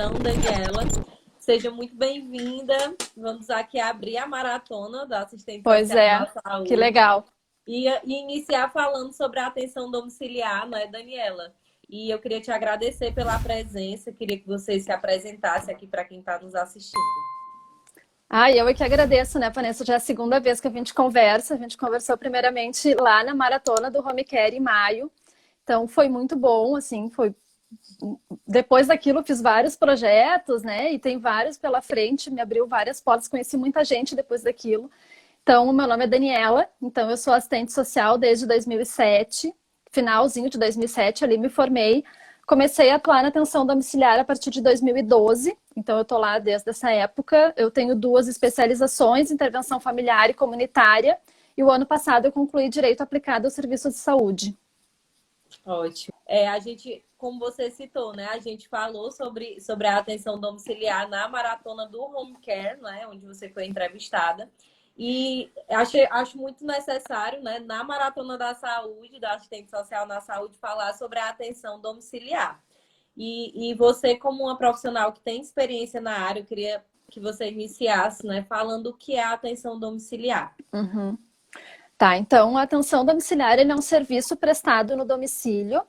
Então, Daniela, seja muito bem-vinda. Vamos aqui abrir a maratona da assistente Pois social é, na que saúde legal. e iniciar falando sobre a atenção domiciliar, não é, Daniela? E eu queria te agradecer pela presença, queria que você se apresentasse aqui para quem está nos assistindo. Eu é que agradeço, né, Vanessa? Já é a segunda vez que a gente conversa. A gente conversou primeiramente lá na maratona do Home Care em maio. Então foi muito bom, assim, foi. Depois daquilo, fiz vários projetos, né? E tem vários pela frente, me abriu várias portas, conheci muita gente depois daquilo. Então, o meu nome é Daniela, então eu sou assistente social desde 2007, finalzinho de 2007, ali me formei. Comecei a atuar na atenção domiciliar a partir de 2012, então eu estou lá desde essa época. Eu tenho 2 especializações, intervenção familiar e comunitária, e o ano passado eu concluí Direito Aplicado ao Serviço de Saúde. Ótimo. A gente, como você citou, né? A gente falou sobre a atenção domiciliar na maratona do Home Care, né? Onde você foi entrevistada. E acho muito necessário, né? Na maratona da saúde, da assistente social na saúde, falar sobre a atenção domiciliar. E você, como uma profissional que tem experiência na área, eu queria que você iniciasse, né? Falando o que é a atenção domiciliar. Uhum. Tá, então a atenção domiciliar ele é um serviço prestado no domicílio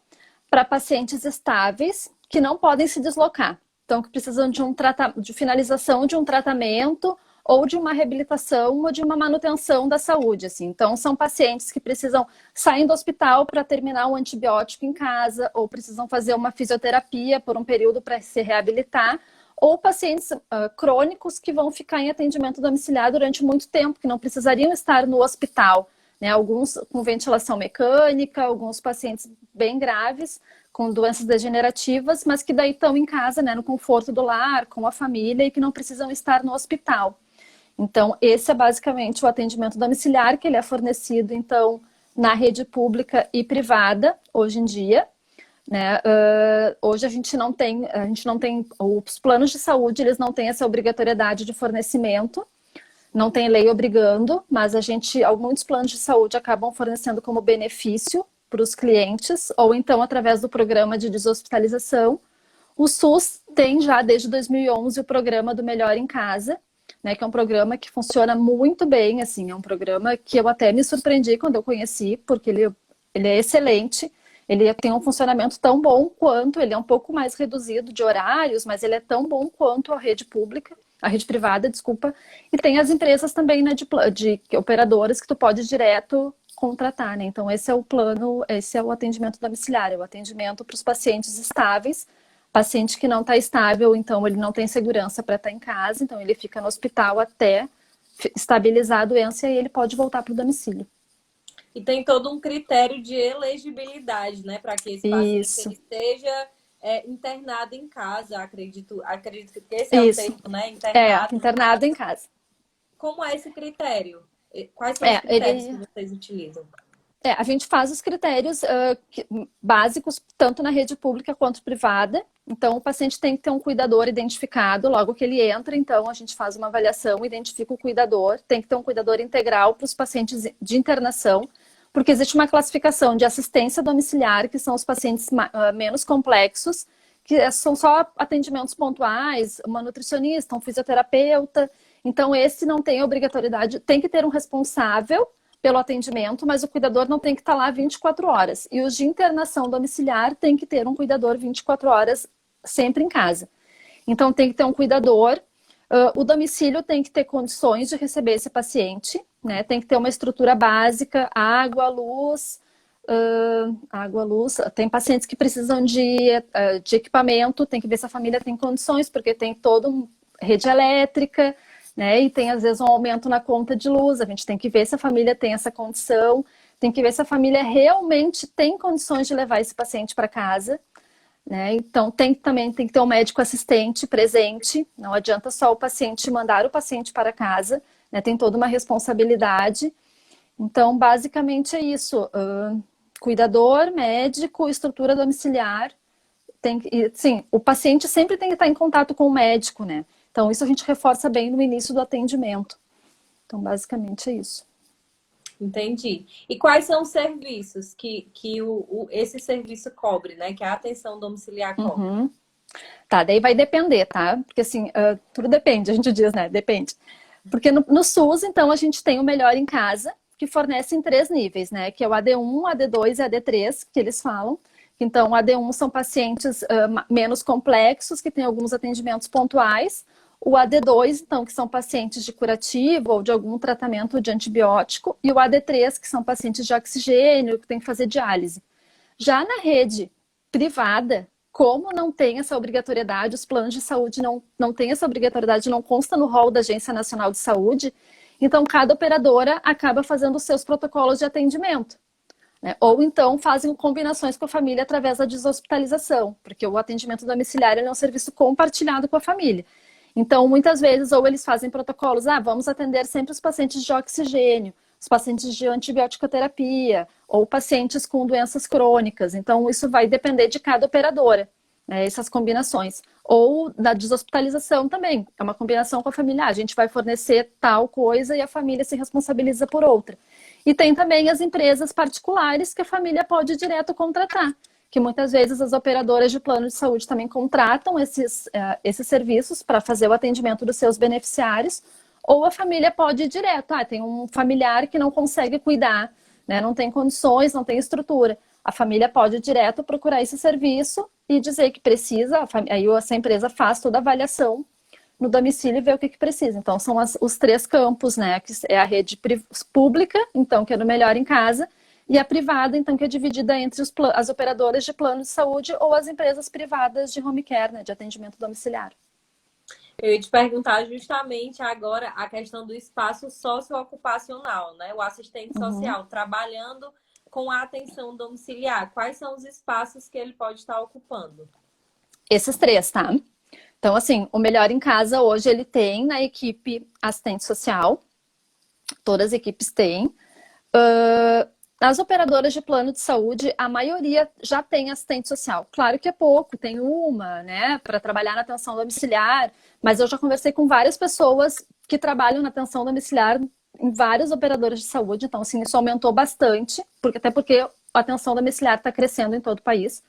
para pacientes estáveis que não podem se deslocar. Então, que precisam de finalização de um tratamento ou de uma reabilitação ou de uma manutenção da saúde. Assim. Então, são pacientes que precisam sair do hospital para terminar um antibiótico em casa ou precisam fazer uma fisioterapia por um período para se reabilitar, ou pacientes crônicos que vão ficar em atendimento domiciliar durante muito tempo, que não precisariam estar no hospital. Né, alguns com ventilação mecânica, alguns pacientes bem graves, com doenças degenerativas, mas que daí estão em casa, né, no conforto do lar, com a família e que não precisam estar no hospital. Então, esse é basicamente o atendimento domiciliar, que ele é fornecido, então, na rede pública e privada, hoje em dia. Né? Hoje a gente não tem, os planos de saúde, eles não têm essa obrigatoriedade de fornecimento, não tem lei obrigando, mas muitos planos de saúde acabam fornecendo como benefício para os clientes, ou então através do programa de deshospitalização. O SUS tem já desde 2011 o programa do Melhor em Casa, né, que é um programa que funciona muito bem, assim, é um programa que eu até me surpreendi quando eu conheci, porque ele é excelente, ele tem um funcionamento tão bom quanto, ele é um pouco mais reduzido de horários, mas ele é tão bom quanto a rede pública, a rede privada, desculpa, e tem as empresas também, né, de operadoras que tu pode direto contratar, né? Então esse é o plano, esse é o atendimento domiciliar, é o atendimento para os pacientes estáveis. Paciente que não está estável, então ele não tem segurança para estar em casa, então ele fica no hospital até estabilizar a doença e ele pode voltar para o domicílio. E tem todo um critério de elegibilidade, né, para que esse paciente Isso, ele esteja internado em casa. Acredito que esse é o isso. termo, né? É, Internado em internado em casa. casa. Como é esse critério? Quais são os critérios que vocês utilizam? A gente faz os critérios básicos, tanto na rede pública quanto privada. Então, o paciente tem que ter um cuidador identificado logo que ele entra. Então, a gente faz uma avaliação, identifica o cuidador. Tem que ter um cuidador integral para os pacientes de internação, porque existe uma classificação de assistência domiciliar, que são os pacientes menos complexos, que são só atendimentos pontuais, uma nutricionista, um fisioterapeuta. Então, esse não tem obrigatoriedade, tem que ter um responsável pelo atendimento, mas o cuidador não tem que estar lá 24 horas. E os de internação domiciliar tem que ter um cuidador 24 horas sempre em casa. Então tem que ter um cuidador, o domicílio tem que ter condições de receber esse paciente, né? Tem que ter uma estrutura básica, água, luz, tem pacientes que precisam de equipamento, tem que ver se a família tem condições, porque tem toda uma rede elétrica, né? E tem às vezes um aumento na conta de luz, a gente tem que ver se a família tem essa condição, tem que ver se a família realmente tem condições de levar esse paciente para casa, né? Então também tem que ter um médico assistente presente, não adianta só o paciente mandar o paciente para casa, né? Tem toda uma responsabilidade. Então, basicamente é isso, cuidador, médico, estrutura domiciliar, sim, o paciente sempre tem que estar em contato com o médico, né? Então, isso a gente reforça bem no início do atendimento. Então, basicamente é isso. Entendi. E quais são os serviços que esse serviço cobre, né? Que a atenção domiciliar cobre? Uhum. Tá, daí vai depender, tá? Porque assim, tudo depende, a gente diz, né? Depende. Porque no SUS, então, a gente tem o Melhor em Casa, que fornece em 3 níveis, né? Que é o AD1, AD2 e AD3, que eles falam. Então, o AD1 são pacientes menos complexos, que têm alguns atendimentos pontuais. O AD2, então, que são pacientes de curativo ou de algum tratamento de antibiótico. E o AD3, que são pacientes de oxigênio, que tem que fazer diálise. Já na rede privada, como não tem essa obrigatoriedade, os planos de saúde não têm essa obrigatoriedade, não consta no rol da Agência Nacional de Saúde, então cada operadora acaba fazendo os seus protocolos de atendimento. Né? Ou então fazem combinações com a família através da deshospitalização, porque o atendimento domiciliar é um serviço compartilhado com a família. Então, muitas vezes, ou eles fazem protocolos, vamos atender sempre os pacientes de oxigênio, os pacientes de antibiótico-terapia, ou pacientes com doenças crônicas. Então, isso vai depender de cada operadora, né, essas combinações. Ou da deshospitalização também, é uma combinação com a família. A gente vai fornecer tal coisa e a família se responsabiliza por outra. E tem também as empresas particulares que a família pode direto contratar, que muitas vezes as operadoras de plano de saúde também contratam esses serviços para fazer o atendimento dos seus beneficiários, ou a família pode ir direto. Tem um familiar que não consegue cuidar, né, não tem condições, não tem estrutura. A família pode ir direto procurar esse serviço e dizer que precisa, aí essa empresa faz toda a avaliação no domicílio e vê o que precisa. Então, são os 3 campos, né, que é a rede pública, então, que é do Melhor em Casa, e a privada, então, que é dividida entre as operadoras de plano de saúde ou as empresas privadas de home care, né, de atendimento domiciliar. Eu ia te perguntar justamente agora a questão do espaço socioocupacional, né? O assistente social trabalhando com a atenção domiciliar. Quais são os espaços que ele pode estar ocupando? Esses 3, tá? Então, assim, o Melhor em Casa hoje ele tem na equipe assistente social, todas as equipes têm. As operadoras de plano de saúde, a maioria já tem assistente social. Claro que é pouco, tem uma, né, para trabalhar na atenção domiciliar, mas eu já conversei com várias pessoas que trabalham na atenção domiciliar em várias operadoras de saúde, então, assim, isso aumentou bastante, até porque a atenção domiciliar está crescendo em todo o país.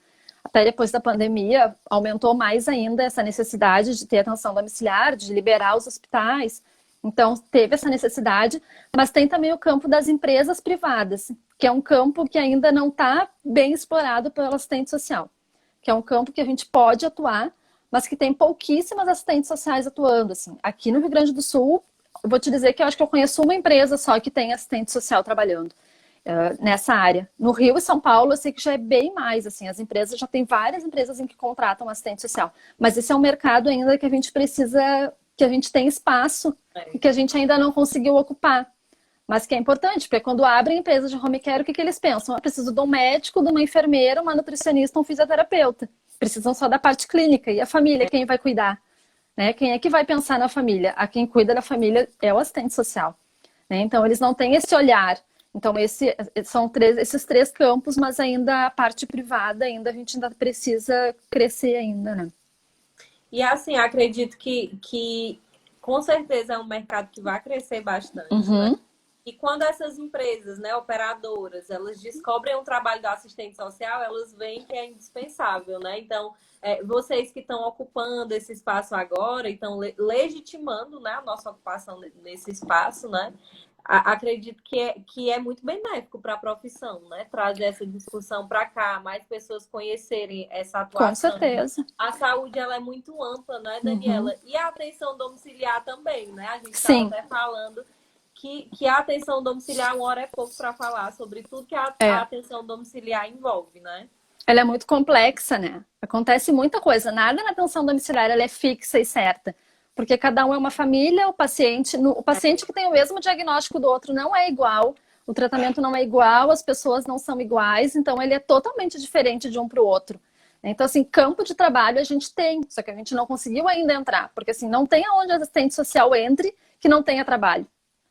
Até depois da pandemia, aumentou mais ainda essa necessidade de ter atenção domiciliar, de liberar os hospitais. Então, teve essa necessidade, mas tem também o campo das empresas privadas, que é um campo que ainda não está bem explorado pelo assistente social, que é um campo que a gente pode atuar, mas que tem pouquíssimas assistentes sociais atuando. Assim. Aqui no Rio Grande do Sul, eu vou te dizer que eu acho que eu conheço uma empresa só que tem assistente social trabalhando nessa área. No Rio e São Paulo, eu sei que já é bem mais, assim, as empresas, já tem várias empresas em que contratam assistente social, mas esse é um mercado ainda que a gente precisa, que a gente tem espaço e que a gente ainda não conseguiu ocupar. Mas que é importante, porque quando abrem empresas de home care, o que eles pensam? Eu preciso de um médico, de uma enfermeira, uma nutricionista, um fisioterapeuta. Precisam só da parte clínica. E a família, quem vai cuidar? Né? Quem é que vai pensar na família? A quem cuida da família é o assistente social. Né? Então, eles não têm esse olhar. Então, são esses 3 campos, mas ainda a parte privada, ainda a gente ainda precisa crescer ainda, né? E assim, acredito que com certeza é um mercado que vai crescer bastante, né? E quando essas empresas, né, operadoras, elas descobrem o trabalho do assistente social, elas veem que é indispensável, né? Então, vocês que estão ocupando esse espaço agora, estão legitimando, né, a nossa ocupação nesse espaço, né? Acredito que é muito benéfico para a profissão, né? Trazer essa discussão para cá, mais pessoas conhecerem essa atuação. Com certeza. A saúde, ela é muito ampla, né, Daniela? E a atenção domiciliar também, né? A gente estava até falando que a atenção domiciliar, uma hora é pouco para falar sobre tudo que a atenção domiciliar envolve, né? Ela é muito complexa, né? Acontece muita coisa. Nada na atenção domiciliar ela é fixa e certa. Porque cada um é uma família, o paciente que tem o mesmo diagnóstico do outro não é igual, o tratamento não é igual, as pessoas não são iguais, então ele é totalmente diferente de um para o outro. Então, assim, campo de trabalho a gente tem, só que a gente não conseguiu ainda entrar, porque assim, não tem aonde o assistente social entre que não tenha trabalho.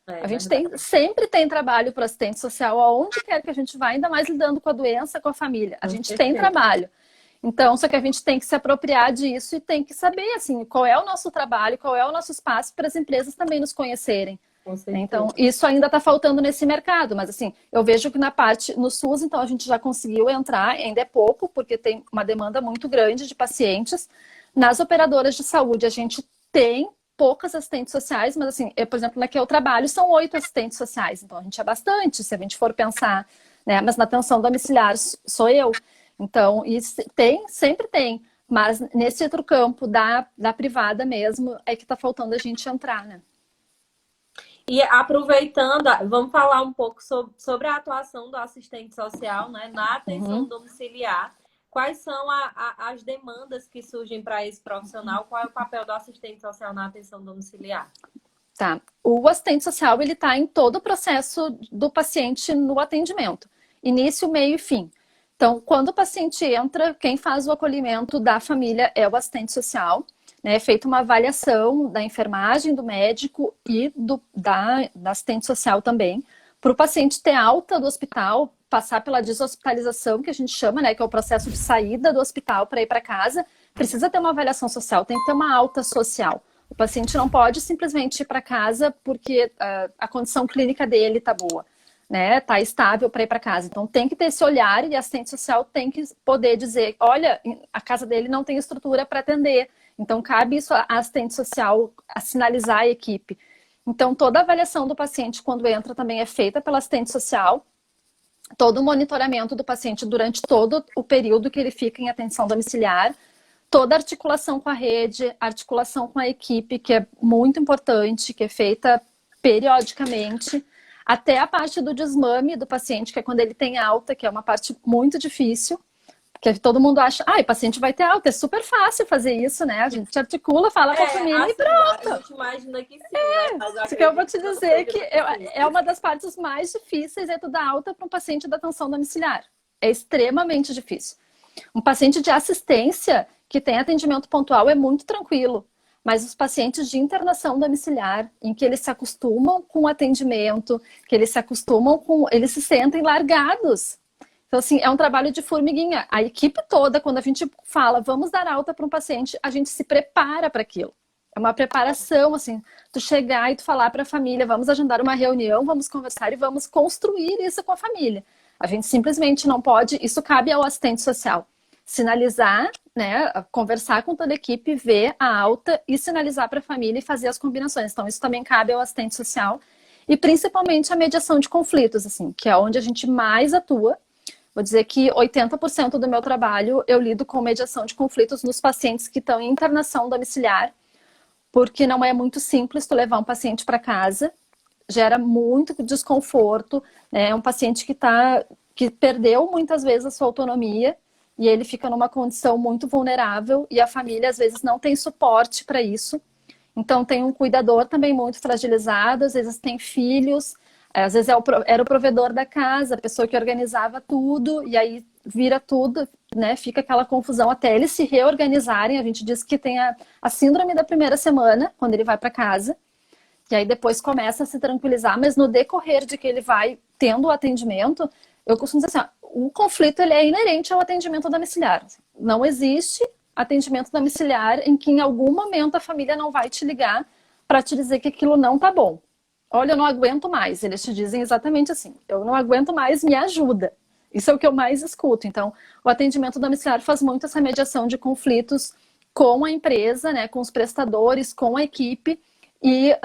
A gente sempre tem trabalho para assistente social, aonde quer que a gente vá, ainda mais lidando com a doença, com a família. A gente tem trabalho. Então, só que a gente tem que se apropriar disso e tem que saber, assim, qual é o nosso trabalho, qual é o nosso espaço para as empresas também nos conhecerem. Então, isso ainda está faltando nesse mercado, mas assim, eu vejo que no SUS, então a gente já conseguiu entrar, ainda é pouco, porque tem uma demanda muito grande de pacientes, Nas operadoras de saúde, a gente tem poucas assistentes sociais, mas assim, por exemplo, na que eu trabalho, são 8 assistentes sociais, então a gente é bastante, se a gente for pensar, né? Mas na atenção domiciliar sou eu. Então, isso tem, sempre tem. Mas nesse outro campo da privada mesmo, é que está faltando a gente entrar, né? E aproveitando, vamos falar um pouco sobre a atuação do assistente social, né, na atenção Uhum. domiciliar. Quais são as demandas que surgem para esse profissional? Qual é o papel do assistente social na atenção domiciliar? Tá. O assistente social, ele está em todo o processo do paciente no atendimento. Início, meio e fim. Então, quando o paciente entra, quem faz o acolhimento da família é o assistente social. Né? É feita uma avaliação da enfermagem, do médico e da assistente social também, para o paciente ter alta do hospital, passar pela deshospitalização, que a gente chama, né? Que é o processo de saída do hospital para ir para casa. Precisa ter uma avaliação social, tem que ter uma alta social. O paciente não pode simplesmente ir para casa porque a condição clínica dele está boa, né? Está estável para ir para casa. Então tem que ter esse olhar e a assistente social tem que poder dizer, olha, a casa dele não tem estrutura para atender. Então cabe isso à assistente social a sinalizar a equipe. Então toda a avaliação do paciente quando entra também é feita pela assistente social. Todo o monitoramento do paciente durante todo o período que ele fica em atenção domiciliar. Toda a articulação com a rede, articulação com a equipe, que é muito importante, que é feita periodicamente, até a parte do desmame do paciente, que é quando ele tem alta, que é uma parte muito difícil, porque todo mundo acha, o paciente vai ter alta, é super fácil fazer isso, né? A gente articula, fala com a família e pronto. A gente imagina que sim, né? Mas Isso que eu vou te dizer que é uma das partes mais difíceis é tu dar alta para um paciente da atenção domiciliar. É extremamente difícil. Um paciente de assistência que tem atendimento pontual é muito tranquilo, mas os pacientes de internação domiciliar, em que eles se acostumam com o atendimento, que eles se acostumam com, eles se sentem largados. Então, assim, é um trabalho de formiguinha. A equipe toda, quando a gente fala, vamos dar alta para um paciente, a gente se prepara para aquilo. É uma preparação, assim, tu chegar e tu falar para a família, vamos agendar uma reunião, vamos conversar e vamos construir isso com a família. A gente simplesmente não pode, isso cabe ao assistente social. Sinalizar, né, conversar com toda a equipe, ver a alta e sinalizar para a família e fazer as combinações. Então, isso também cabe ao assistente social e principalmente a mediação de conflitos, assim, que é onde a gente mais atua. Vou dizer que 80% do meu trabalho eu lido com mediação de conflitos nos pacientes que estão em internação domiciliar, porque não é muito simples tu levar um paciente para casa, gera muito desconforto, né? É um paciente que perdeu muitas vezes a sua autonomia e ele fica numa condição muito vulnerável e a família às vezes não tem suporte para isso. Então tem um cuidador também muito fragilizado, às vezes tem filhos, às vezes era o provedor da casa, a pessoa que organizava tudo e aí vira tudo, né? Fica aquela confusão até eles se reorganizarem. A gente diz que tem a síndrome da primeira semana, quando ele vai para casa, e aí depois começa a se tranquilizar, mas no decorrer de que ele vai tendo o atendimento, eu costumo dizer assim, o conflito ele é inerente ao atendimento domiciliar. Não existe atendimento domiciliar em que em algum momento a família não vai te ligar para te dizer que aquilo não tá bom. Olha, eu não aguento mais. Eles te dizem exatamente assim, eu não aguento mais, me ajuda. Isso é o que eu mais escuto. Então, o atendimento domiciliar faz muito essa mediação de conflitos com a empresa, né, com os prestadores, com a equipe e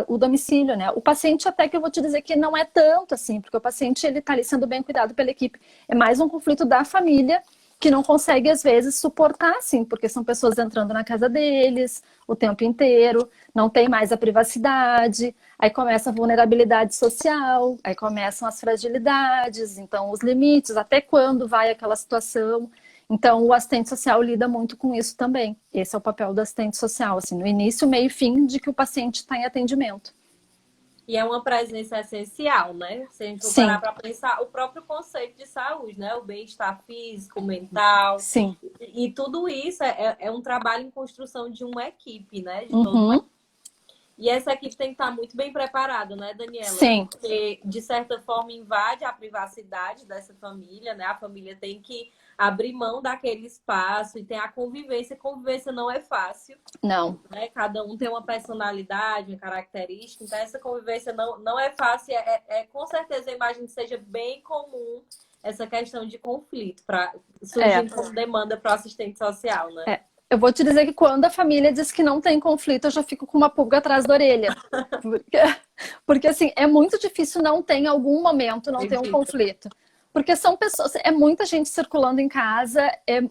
o domicílio, né? O paciente até que eu vou te dizer que não é tanto assim, porque o paciente ele está ali sendo bem cuidado pela equipe. É mais um conflito da família que não consegue às vezes suportar, assim, porque são pessoas entrando na casa deles o tempo inteiro, não tem mais a privacidade, aí começa a vulnerabilidade social, aí começam as fragilidades, então os limites, até quando vai aquela situação. Então, o assistente social lida muito com isso também. Esse é o papel do assistente social, assim, no início, meio e fim de que o paciente está em atendimento. E é uma presença essencial, né? Se a gente for Sim. parar para pensar, o próprio conceito de saúde, né? O bem-estar físico, mental. Sim. E tudo isso é um trabalho em construção de uma equipe, né? De todo mundo. E essa equipe tem que estar muito bem preparada, né, Daniela? Sim. Porque, de certa forma, invade a privacidade dessa família, né? A família tem que abrir mão daquele espaço e tem a convivência. Convivência não é fácil. Não. Né? Cada um tem uma personalidade, uma característica. Então, essa convivência não é fácil. Com certeza, eu imagino que seja bem comum essa questão de conflito surgindo como demanda para o assistente social, né? Eu vou te dizer que quando a família diz que não tem conflito, eu já fico com uma pulga atrás da orelha. Porque, porque assim, é muito difícil não ter em algum momento, não ter um conflito. Porque são pessoas, é muita gente circulando em casa,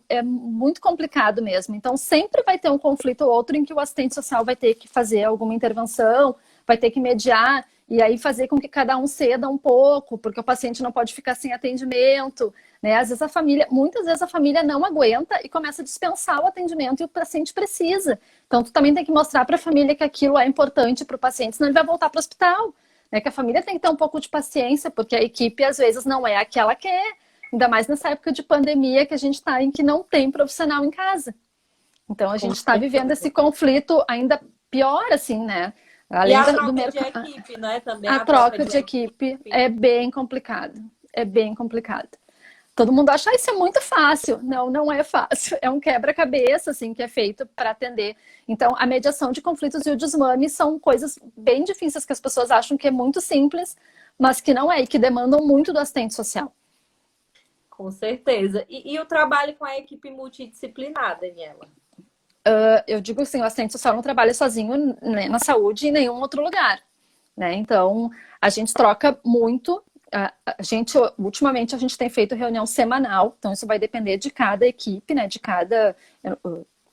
é muito complicado mesmo. Então, sempre vai ter um conflito ou outro em que o assistente social vai ter que fazer alguma intervenção, vai ter que mediar, e aí fazer com que cada um ceda um pouco, porque o paciente não pode ficar sem atendimento, né? Às vezes muitas vezes a família não aguenta e começa a dispensar o atendimento e o paciente precisa. Então, tu também tem que mostrar para a família que aquilo é importante para o paciente, senão ele vai voltar para o hospital. Né, que a família tem que ter um pouco de paciência, porque a equipe às vezes não é a que ela quer, ainda mais nessa época de pandemia que a gente está em que não tem profissional em casa. Então a gente está vivendo esse conflito ainda pior, assim, né? Além e a troca de equipe, né? Também a troca de equipe é bem complicado. É bem complicado. Todo mundo acha isso é muito fácil. Não, não é fácil. É um quebra-cabeça, assim, que é feito para atender. Então, a mediação de conflitos e o desmame são coisas bem difíceis que as pessoas acham que é muito simples, mas que não é, e que demandam muito do assistente social. Com certeza. E o trabalho com a equipe multidisciplinar, Daniela? Eu digo assim, o assistente social não trabalha sozinho, né, na saúde em nenhum outro lugar. Né? Então, a gente troca muito. Ultimamente a gente tem feito reunião semanal, então isso vai depender de cada equipe, né, de cada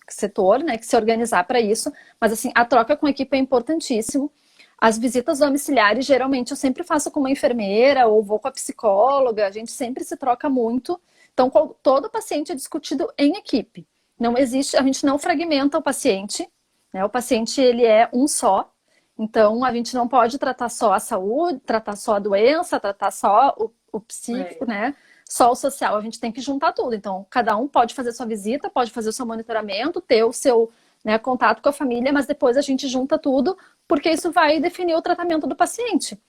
setor, né, que se organizar para isso, mas assim, a troca com a equipe é importantíssimo. As visitas domiciliares, geralmente eu sempre faço com uma enfermeira ou vou com a psicóloga, a gente sempre se troca muito, então todo paciente é discutido em equipe, não existe, a gente não fragmenta o paciente, né, o paciente ele é um só. Então, a gente não pode tratar só a saúde, tratar só a doença, tratar só o psíquico, né? Só o social. A gente tem que juntar tudo. Então, cada um pode fazer sua visita, pode fazer o seu monitoramento, ter o seu, né, contato com a família, mas depois a gente junta tudo, porque isso vai definir o tratamento do paciente.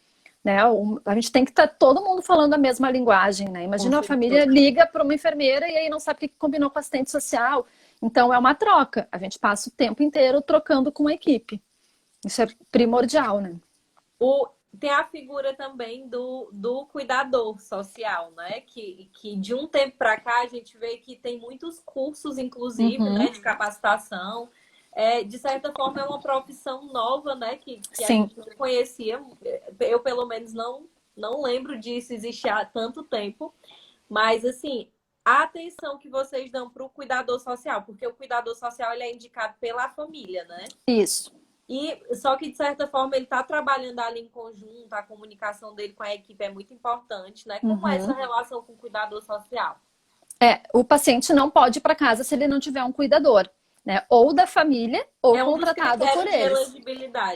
Né? A gente tem que estar todo mundo falando a mesma linguagem, né? Imagina a família liga para uma enfermeira e aí não sabe o que combinou com o assistente social. Então, é uma troca. A gente passa o tempo inteiro trocando com a equipe. Isso é primordial, né? Tem a figura também do cuidador social, né? Que de um tempo para cá a gente vê que tem muitos cursos, inclusive, né, de capacitação. De certa forma, é uma profissão nova, né? Que a gente não conhecia. Eu, pelo menos, não lembro disso existir há tanto tempo. Mas, assim, a atenção que vocês dão para o cuidador social, porque o cuidador social ele é indicado pela família, né? Isso. E só que, de certa forma, ele está trabalhando ali em conjunto, a comunicação dele com a equipe é muito importante, né? Como é essa relação com o cuidador social? O paciente não pode ir para casa se ele não tiver um cuidador, né? Ou da família, ou contratado por eles.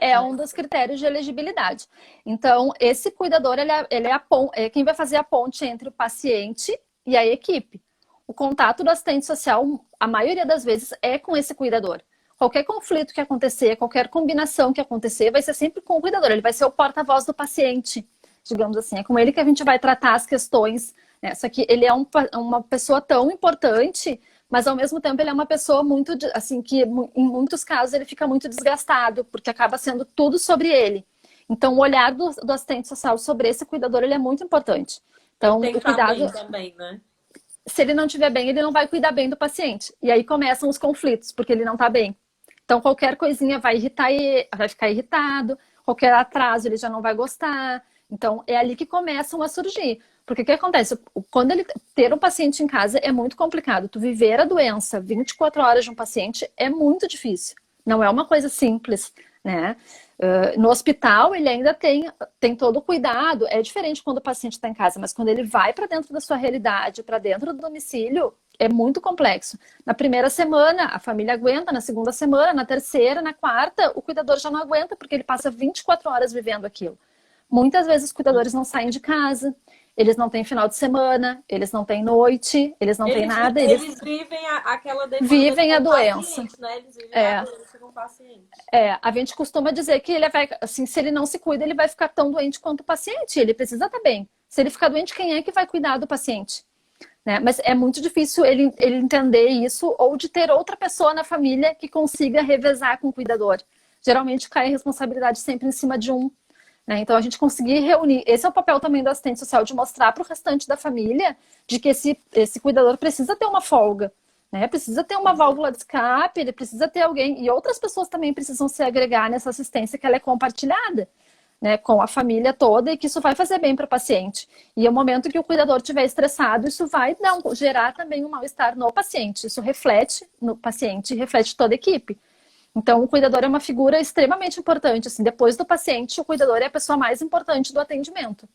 É um dos critérios de elegibilidade. Então, esse cuidador, ele é quem vai fazer a ponte entre o paciente e a equipe. O contato do assistente social, a maioria das vezes, é com esse cuidador. Qualquer conflito que acontecer, qualquer combinação que acontecer, vai ser sempre com o cuidador. Ele vai ser o porta-voz do paciente, digamos assim. É com ele que a gente vai tratar as questões, né? Só que ele é uma pessoa tão importante, mas ao mesmo tempo ele é uma pessoa muito, assim, que em muitos casos ele fica muito desgastado, porque acaba sendo tudo sobre ele. Então o olhar do assistente social sobre esse cuidador, ele é muito importante. Então tem que o cuidado bem também, né? Se ele não estiver bem, ele não vai cuidar bem do paciente. E aí começam os conflitos, porque ele não está bem. Então, qualquer coisinha vai irritar ele, vai ficar irritado, qualquer atraso ele já não vai gostar. Então, é ali que começam a surgir. Porque o que acontece? Quando ele ter um paciente em casa é muito complicado. Tu viver a doença 24 horas de um paciente é muito difícil. Não é uma coisa simples, né? No hospital, ele ainda tem todo o cuidado. É diferente quando o paciente está em casa, mas quando ele vai para dentro da sua realidade, para dentro do domicílio, é muito complexo. Na primeira semana, a família aguenta, na segunda semana, na terceira, na quarta, o cuidador já não aguenta, porque ele passa 24 horas vivendo aquilo. Muitas vezes os cuidadores não saem de casa, eles não têm final de semana, eles não têm noite, eles não têm nada. Eles vivem aquela demanda vivem a doença. Né? Eles vivem a doença com o paciente. A gente costuma dizer que ele vai, assim, se ele não se cuida, ele vai ficar tão doente quanto o paciente. Ele precisa estar bem. Se ele ficar doente, quem é que vai cuidar do paciente? Né? Mas é muito difícil ele entender isso ou de ter outra pessoa na família que consiga revezar com o cuidador. Geralmente cai a responsabilidade sempre em cima de um. Né? Então a gente conseguir reunir, esse é o papel também do assistente social, de mostrar para o restante da família de que esse cuidador precisa ter uma folga. né? Precisa ter uma válvula de escape, ele precisa ter alguém, e outras pessoas também precisam se agregar nessa assistência que ela é compartilhada, né, com a família toda, e que isso vai fazer bem para o paciente. E no momento que o cuidador estiver estressado, isso vai gerar também um mal-estar no paciente. Isso reflete no paciente, reflete toda a equipe. Então, o cuidador é uma figura extremamente importante. Assim, depois do paciente, o cuidador é a pessoa mais importante do atendimento.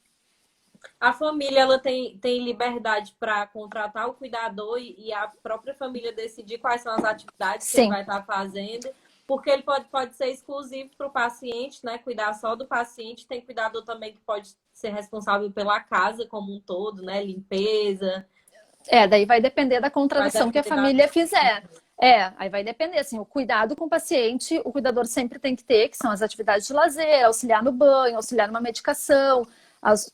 A família ela tem liberdade para contratar o cuidador e a própria família decidir quais são as atividades que ele Sim. vai estar fazendo, porque ele pode ser exclusivo para o paciente, né? Cuidar só do paciente. Tem cuidador também que pode ser responsável pela casa como um todo, né? Limpeza. Daí vai depender da Vai contratação que a depender da... família fizer. Aí vai depender, assim, o cuidado com o paciente, o cuidador sempre tem que ter, que são as atividades de lazer, auxiliar no banho, auxiliar numa medicação,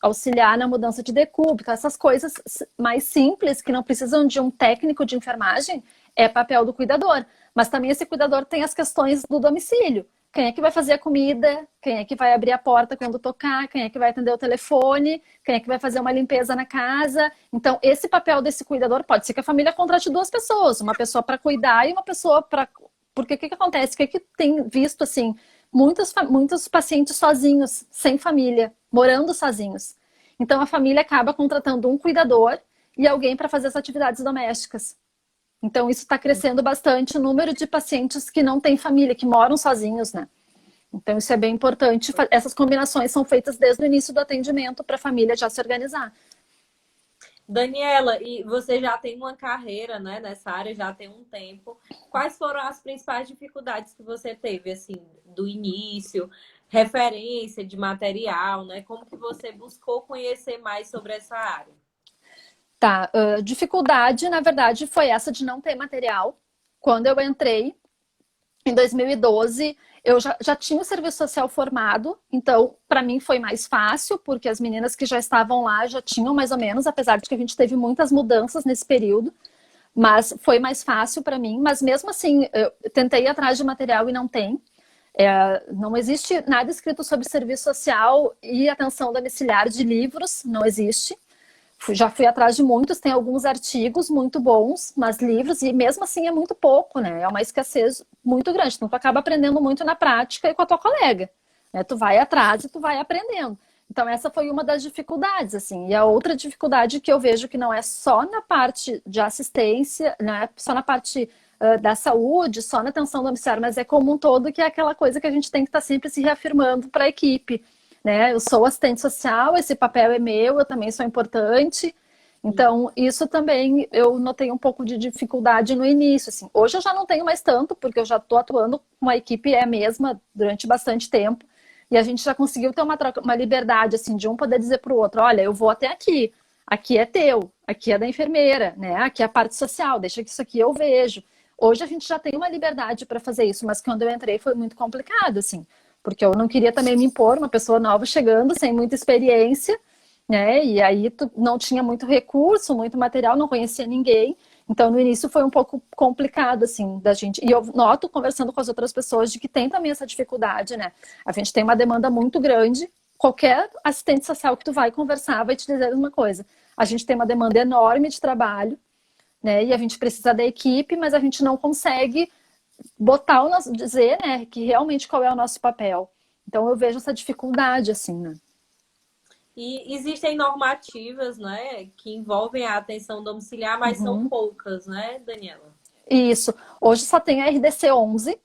auxiliar na mudança de decúbito, essas coisas mais simples, que não precisam de um técnico de enfermagem, é papel do cuidador. Mas também esse cuidador tem as questões do domicílio. Quem é que vai fazer a comida? Quem é que vai abrir a porta quando tocar? Quem é que vai atender o telefone? Quem é que vai fazer uma limpeza na casa? Então, esse papel desse cuidador pode ser que a família contrate duas pessoas, uma pessoa para cuidar e uma pessoa para... Porque o que acontece? O que tem visto, assim, muitos pacientes sozinhos, sem família, morando sozinhos. Então, a família acaba contratando um cuidador e alguém para fazer as atividades domésticas. Então, isso está crescendo bastante o número de pacientes que não têm família, que moram sozinhos, né? Então, isso é bem importante. Essas combinações são feitas desde o início do atendimento para a família já se organizar. Daniela, e você já tem uma carreira, né, nessa área, já tem um tempo. Quais foram as principais dificuldades que você teve, assim, do início, referência de material, né? Como que você buscou conhecer mais sobre essa área? Tá, dificuldade, na verdade, foi essa de não ter material. Quando eu entrei, em 2012, eu já tinha o serviço social formado, então, para mim foi mais fácil, porque as meninas que já estavam lá já tinham mais ou menos, apesar de que a gente teve muitas mudanças nesse período, mas foi mais fácil para mim. Mas mesmo assim, eu tentei ir atrás de material e não tem. Não existe nada escrito sobre serviço social e atenção domiciliar de livros, não existe. Já fui atrás de muitos, tem alguns artigos muito bons, mas livros, e mesmo assim é muito pouco, né? É uma escassez muito grande. Então, tu acaba aprendendo muito na prática e com a tua colega, né? Tu vai atrás e tu vai aprendendo. Então, essa foi uma das dificuldades, assim. E a outra dificuldade que eu vejo que não é só na parte de assistência, não é só na parte da saúde, só na atenção domiciliar, mas é como um todo, que é aquela coisa que a gente tem que estar sempre se reafirmando para a equipe, né? Eu sou assistente social, esse papel é meu, eu também sou importante. Então, isso também eu notei um pouco de dificuldade no início, assim. Hoje eu já não tenho mais tanto, porque eu já estou atuando com a equipe a mesma durante bastante tempo, e a gente já conseguiu ter uma troca, uma liberdade, assim, de um poder dizer para o outro, olha, eu vou até aqui, aqui é teu, aqui é da enfermeira, né? Aqui é a parte social, deixa que isso aqui eu vejo. Hoje a gente já tem uma liberdade para fazer isso, mas quando eu entrei foi muito complicado, assim, porque eu não queria também me impor, uma pessoa nova chegando, sem muita experiência, né? E aí tu não tinha muito recurso, muito material, não conhecia ninguém. Então, no início foi um pouco complicado, assim, da gente. E eu noto, conversando com as outras pessoas, de que tem também essa dificuldade, né? A gente tem uma demanda muito grande. Qualquer assistente social que tu vai conversar vai te dizer a mesma coisa. A gente tem uma demanda enorme de trabalho, né? E a gente precisa da equipe, mas a gente não consegue botar o nosso, dizer, né, que realmente qual é o nosso papel. Então eu vejo essa dificuldade, assim, né? E existem normativas, né, que envolvem a atenção domiciliar, mas são poucas, né, Daniela? Isso. Hoje só tem a RDC-11,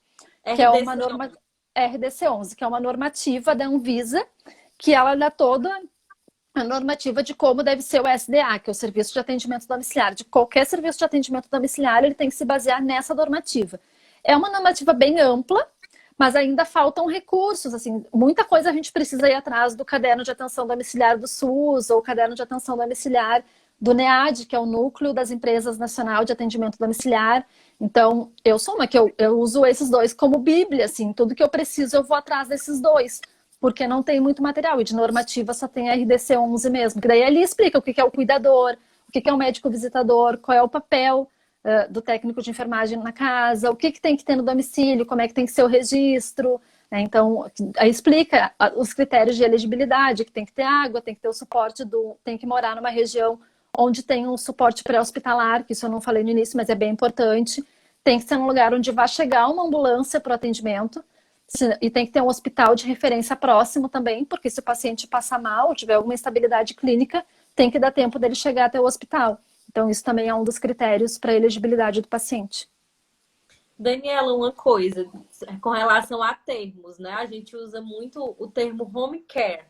que é uma RDC, norma... RDC-11, que é uma normativa da Anvisa, que ela dá toda a normativa de como deve ser o SDA, que é o Serviço de Atendimento Domiciliar. De qualquer serviço de atendimento domiciliar, ele tem que se basear nessa normativa. É uma normativa bem ampla, mas ainda faltam recursos, assim, muita coisa a gente precisa ir atrás do caderno de atenção domiciliar do SUS ou caderno de atenção domiciliar do NEAD, que é o Núcleo das Empresas Nacional de Atendimento Domiciliar. Então, eu sou uma que eu uso esses dois como bíblia, assim, tudo que eu preciso eu vou atrás desses dois, porque não tem muito material, e de normativa só tem a RDC-11 mesmo, que daí ali explica o que é o cuidador, o que é o médico visitador, qual é o papel do técnico de enfermagem na casa, o que tem que ter no domicílio, como é que tem que ser o registro, né? Então, aí explica os critérios de elegibilidade, que tem que ter água, tem que ter o suporte tem que morar numa região onde tem um suporte pré-hospitalar, que isso eu não falei no início, mas é bem importante. Tem que ser um lugar onde vai chegar uma ambulância para o atendimento, e tem que ter um hospital de referência próximo também, porque se o paciente passar mal, tiver alguma instabilidade clínica, tem que dar tempo dele chegar até o hospital. Então, isso também é um dos critérios para a elegibilidade do paciente. Daniela, uma coisa, com relação a termos, né? A gente usa muito o termo home care.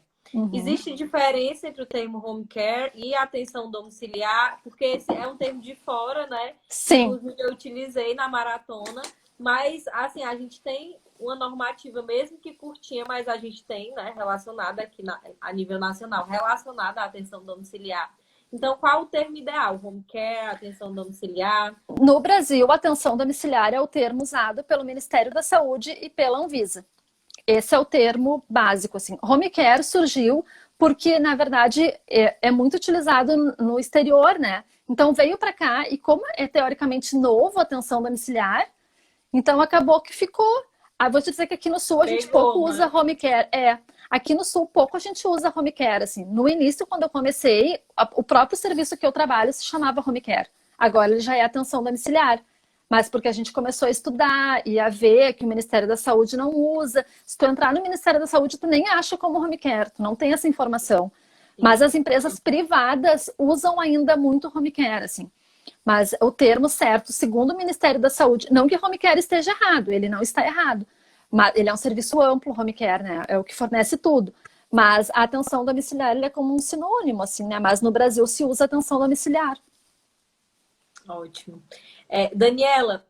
Existe diferença entre o termo home care e atenção domiciliar? Porque esse é um termo de fora, né? Sim. Inclusive, eu utilizei na maratona, mas, assim, a gente tem uma normativa, mesmo que curtinha, mas a gente tem, né, relacionada aqui a nível nacional, relacionada à atenção domiciliar. Então, qual o termo ideal? Home care, atenção domiciliar? No Brasil, atenção domiciliar é o termo usado pelo Ministério da Saúde e pela Anvisa. Esse é o termo básico, assim. Home care surgiu porque, na verdade, é muito utilizado no exterior, né? Então, veio para cá e como é teoricamente novo a atenção domiciliar, então acabou que ficou. Vou te dizer que aqui no Sul a gente pouco usa home care. Aqui no Sul pouco a gente usa home care, assim. No início, quando eu comecei, o próprio serviço que eu trabalho se chamava home care. Agora ele já é atenção domiciliar. Mas porque a gente começou a estudar e a ver que o Ministério da Saúde não usa. Se tu entrar no Ministério da Saúde, tu nem acha como home care, tu não tem essa informação. Mas as empresas privadas usam ainda muito home care, assim. Mas o termo certo, segundo o Ministério da Saúde, não que home care esteja errado, ele não está errado. Mas ele é um serviço amplo, home care, né? É o que fornece tudo. Mas a atenção domiciliar é como um sinônimo, assim, né? Mas no Brasil se usa atenção domiciliar. Ótimo. Daniela,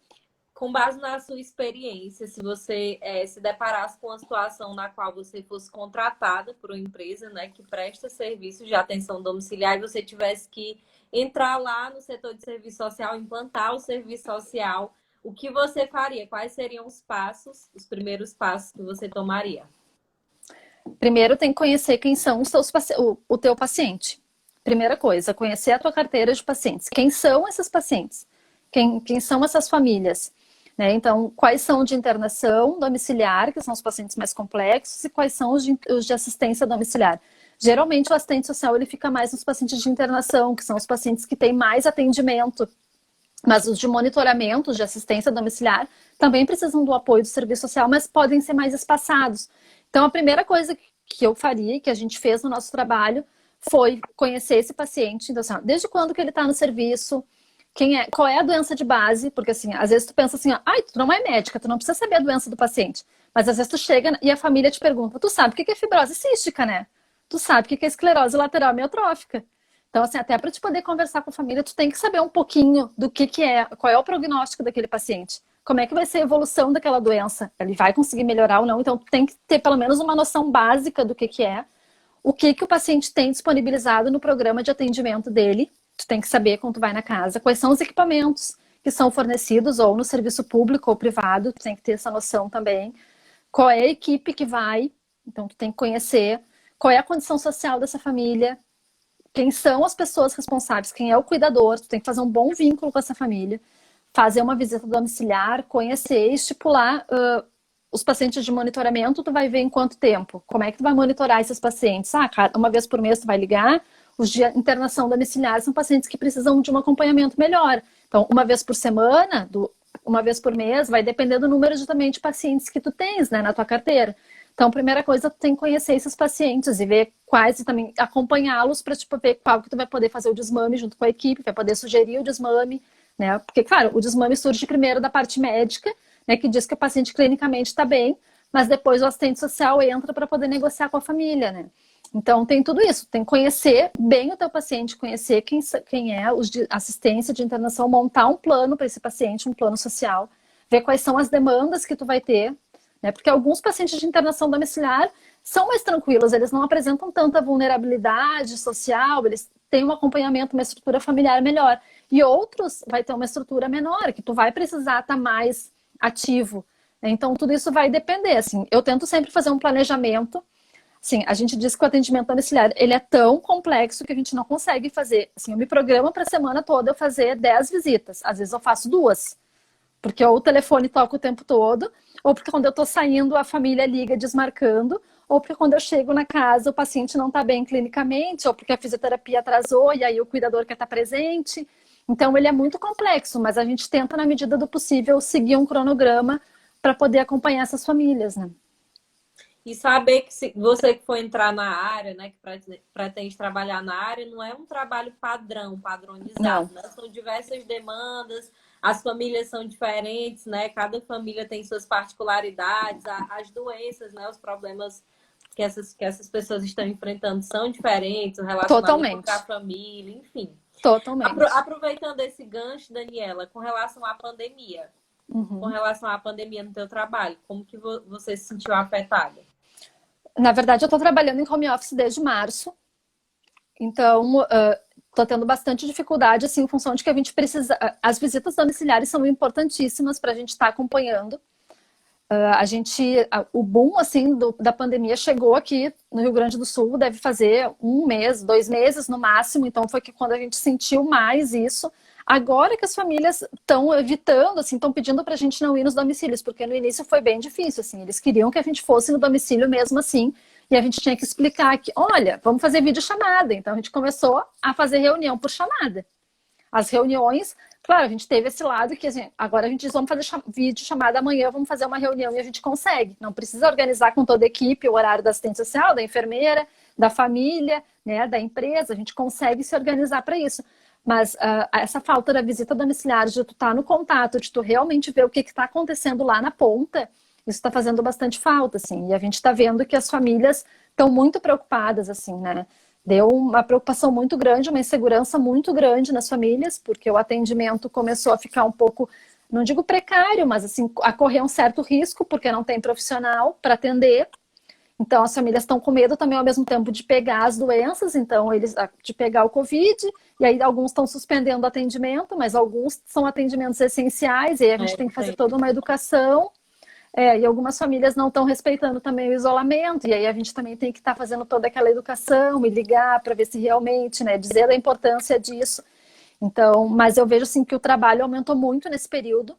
com base na sua experiência, se você se deparasse com uma situação na qual você fosse contratada por uma empresa, né, que presta serviços de atenção domiciliar e você tivesse que entrar lá no setor de serviço social, implantar o serviço social, o que você faria? Quais seriam os passos, os primeiros passos que você tomaria? Primeiro tem que conhecer quem são o teu paciente. Primeira coisa, conhecer a tua carteira de pacientes. Quem são esses pacientes? Quem são essas famílias? Né? Então, quais são de internação domiciliar, que são os pacientes mais complexos, e quais são os de assistência domiciliar? Geralmente, o assistente social ele fica mais nos pacientes de internação, que são os pacientes que têm mais atendimento. Mas os de monitoramento, de assistência domiciliar, também precisam do apoio do serviço social, mas podem ser mais espaçados. Então, a primeira coisa que eu faria, que a gente fez no nosso trabalho, foi conhecer esse paciente. Então, assim, desde quando que ele está no serviço, qual é a doença de base, porque assim, às vezes tu pensa assim, tu não é médica, tu não precisa saber a doença do paciente. Mas às vezes tu chega e a família te pergunta, tu sabe o que é fibrose cística, né? Tu sabe o que é esclerose lateral amiotrófica. Então, assim, até para te poder conversar com a família, tu tem que saber um pouquinho do que é, qual é o prognóstico daquele paciente. Como é que vai ser a evolução daquela doença? Ele vai conseguir melhorar ou não? Então, tu tem que ter pelo menos uma noção básica do que é, o que o paciente tem disponibilizado no programa de atendimento dele. Tu tem que saber quando tu vai na casa, quais são os equipamentos que são fornecidos ou no serviço público ou privado, tu tem que ter essa noção também. Qual é a equipe que vai, então tu tem que conhecer qual é a condição social dessa família, quem são as pessoas responsáveis, quem é o cuidador, tu tem que fazer um bom vínculo com essa família, fazer uma visita domiciliar, conhecer, estipular os pacientes de monitoramento, tu vai ver em quanto tempo, como é que tu vai monitorar esses pacientes, uma vez por mês tu vai ligar, os de internação domiciliar são pacientes que precisam de um acompanhamento melhor, então uma vez por semana, uma vez por mês, vai depender do número também de pacientes que tu tens, né, na tua carteira. Então, a primeira coisa, tu tem que conhecer esses pacientes e ver quais e também acompanhá-los para tipo, ver qual que tu vai poder fazer o desmame junto com a equipe, vai poder sugerir o desmame, né? Porque, claro, o desmame surge primeiro da parte médica, né, que diz que o paciente clinicamente está bem, mas depois o assistente social entra para poder negociar com a família, né? Então, tem tudo isso. Tem que conhecer bem o teu paciente, conhecer quem é os de assistência de internação, montar um plano para esse paciente, um plano social, ver quais são as demandas que tu vai ter, né? Porque alguns pacientes de internação domiciliar são mais tranquilos, eles não apresentam tanta vulnerabilidade social, eles têm um acompanhamento, uma estrutura familiar melhor. E outros vai ter uma estrutura menor, que tu vai precisar estar mais ativo. Então, tudo isso vai depender. Assim, eu tento sempre fazer um planejamento. Assim, a gente diz que o atendimento domiciliar ele é tão complexo que a gente não consegue fazer. Assim, eu me programo para a semana toda eu fazer 10 visitas. Às vezes eu faço 2. Porque ou o telefone toca o tempo todo, ou porque quando eu estou saindo a família liga desmarcando, ou porque quando eu chego na casa o paciente não está bem clinicamente, ou porque a fisioterapia atrasou e aí o cuidador quer estar presente. Então ele é muito complexo, mas a gente tenta, na medida do possível, seguir um cronograma para poder acompanhar essas famílias, né? E saber que se você que for entrar na área, né, que pretende trabalhar na área, não é um trabalho padrão, Não, padronizado, né? São diversas demandas, as famílias são diferentes, né? Cada família tem suas particularidades, as doenças, né, os problemas que essas pessoas estão enfrentando são diferentes, o relacionamento com a totalmente, família, enfim. totalmente. Aproveitando esse gancho, Daniela, com relação à pandemia, com Uhum. relação à pandemia no teu trabalho, como que você se sentiu afetada? Na verdade, eu estou trabalhando em home office desde março, então estou tendo bastante dificuldade, assim, em função de que a gente precisa. As visitas domiciliares são importantíssimas para a gente estar acompanhando. O boom assim da pandemia chegou aqui no Rio Grande do Sul, deve fazer 1 mês, 2 meses no máximo, então foi que quando a gente sentiu mais isso. Agora que as famílias estão evitando, assim, estão pedindo para a gente não ir nos domicílios, porque no início foi bem difícil, assim, eles queriam que a gente fosse no domicílio mesmo assim, e a gente tinha que explicar que, olha, vamos fazer videochamada. Então a gente começou a fazer reunião por chamada. As reuniões, claro, a gente teve esse lado que assim, agora a gente diz, vamos fazer vídeo chamada amanhã, vamos fazer uma reunião e a gente consegue. Não precisa organizar com toda a equipe o horário da assistente social, da enfermeira, da família, né, da empresa, a gente consegue se organizar para isso. Mas essa falta da visita domiciliar, de tu estar no contato, de tu realmente ver o que está acontecendo lá na ponta, isso está fazendo bastante falta, assim. E a gente está vendo que as famílias estão muito preocupadas, assim, né? Deu uma preocupação muito grande, uma insegurança muito grande nas famílias, porque o atendimento começou a ficar um pouco, não digo precário, mas assim, a correr um certo risco, porque não tem profissional para atender. Então, as famílias estão com medo também, ao mesmo tempo, de pegar as doenças, então, de pegar o Covid, e aí alguns estão suspendendo o atendimento, mas alguns são atendimentos essenciais, e aí a gente tem que fazer toda uma educação. E algumas famílias não estão respeitando também o isolamento, e aí a gente também tem que estar fazendo toda aquela educação e ligar para ver se realmente, né, dizer a importância disso. Então, mas eu vejo assim que o trabalho aumentou muito nesse período,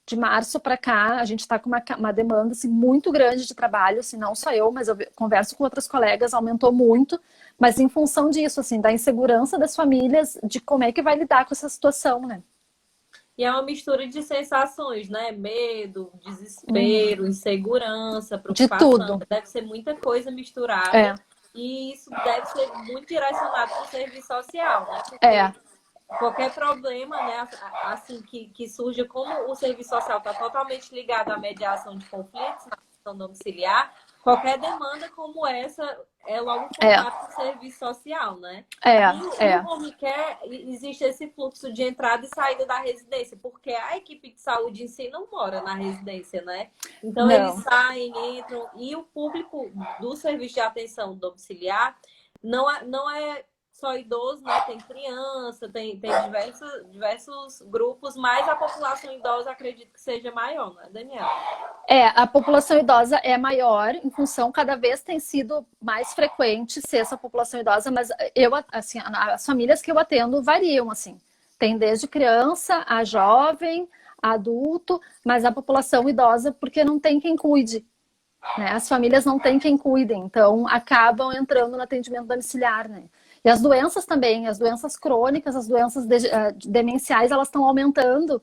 de março para cá, a gente está com uma demanda assim, muito grande de trabalho, assim, não só eu, mas eu converso com outras colegas, aumentou muito, mas em função disso, assim, da insegurança das famílias, de como é que vai lidar com essa situação, né? E é uma mistura de sensações, né? Medo, Uhum. desespero, insegurança, De preocupação. tudo. Deve ser muita coisa É, misturada. E isso deve ser muito direcionado para o serviço social, né? é, Porque qualquer problema, né, assim, que surja, como o serviço social está totalmente ligado à mediação de conflitos, na questão domiciliar, qualquer demanda como essa é logo é, contato com o serviço social, né? é, E o é. home care, existe esse fluxo de entrada e saída da residência, porque a equipe de saúde em si não mora na residência, né? Então, eles Não. saem, entram, e o público do serviço de atenção domiciliar não é só idoso, né? Tem criança, tem diversos grupos, mas a população idosa acredito que seja maior, não é, Daniela? A população idosa é maior, em função, cada vez tem sido mais frequente ser essa população idosa, mas eu, assim, as famílias que eu atendo variam, assim. Tem desde criança a jovem, a adulto, mas a população idosa, porque não tem quem cuide, né? As famílias não têm quem cuidem, então acabam entrando no atendimento domiciliar, né? E as doenças também, as doenças crônicas, as doenças demenciais, elas estão aumentando.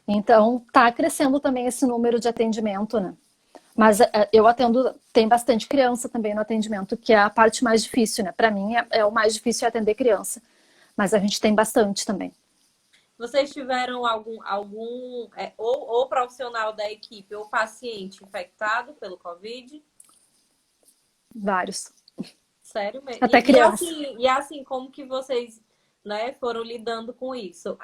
Então, está crescendo também esse número de atendimento, né? Mas eu atendo, tem bastante criança também no atendimento, que é a parte mais difícil, né? Para mim, o mais difícil é atender criança. Mas a gente tem bastante também. Vocês tiveram ou profissional da equipe ou paciente infectado pelo Covid? Vários. Sério mesmo? Até criança. Como que vocês, né, foram lidando com isso?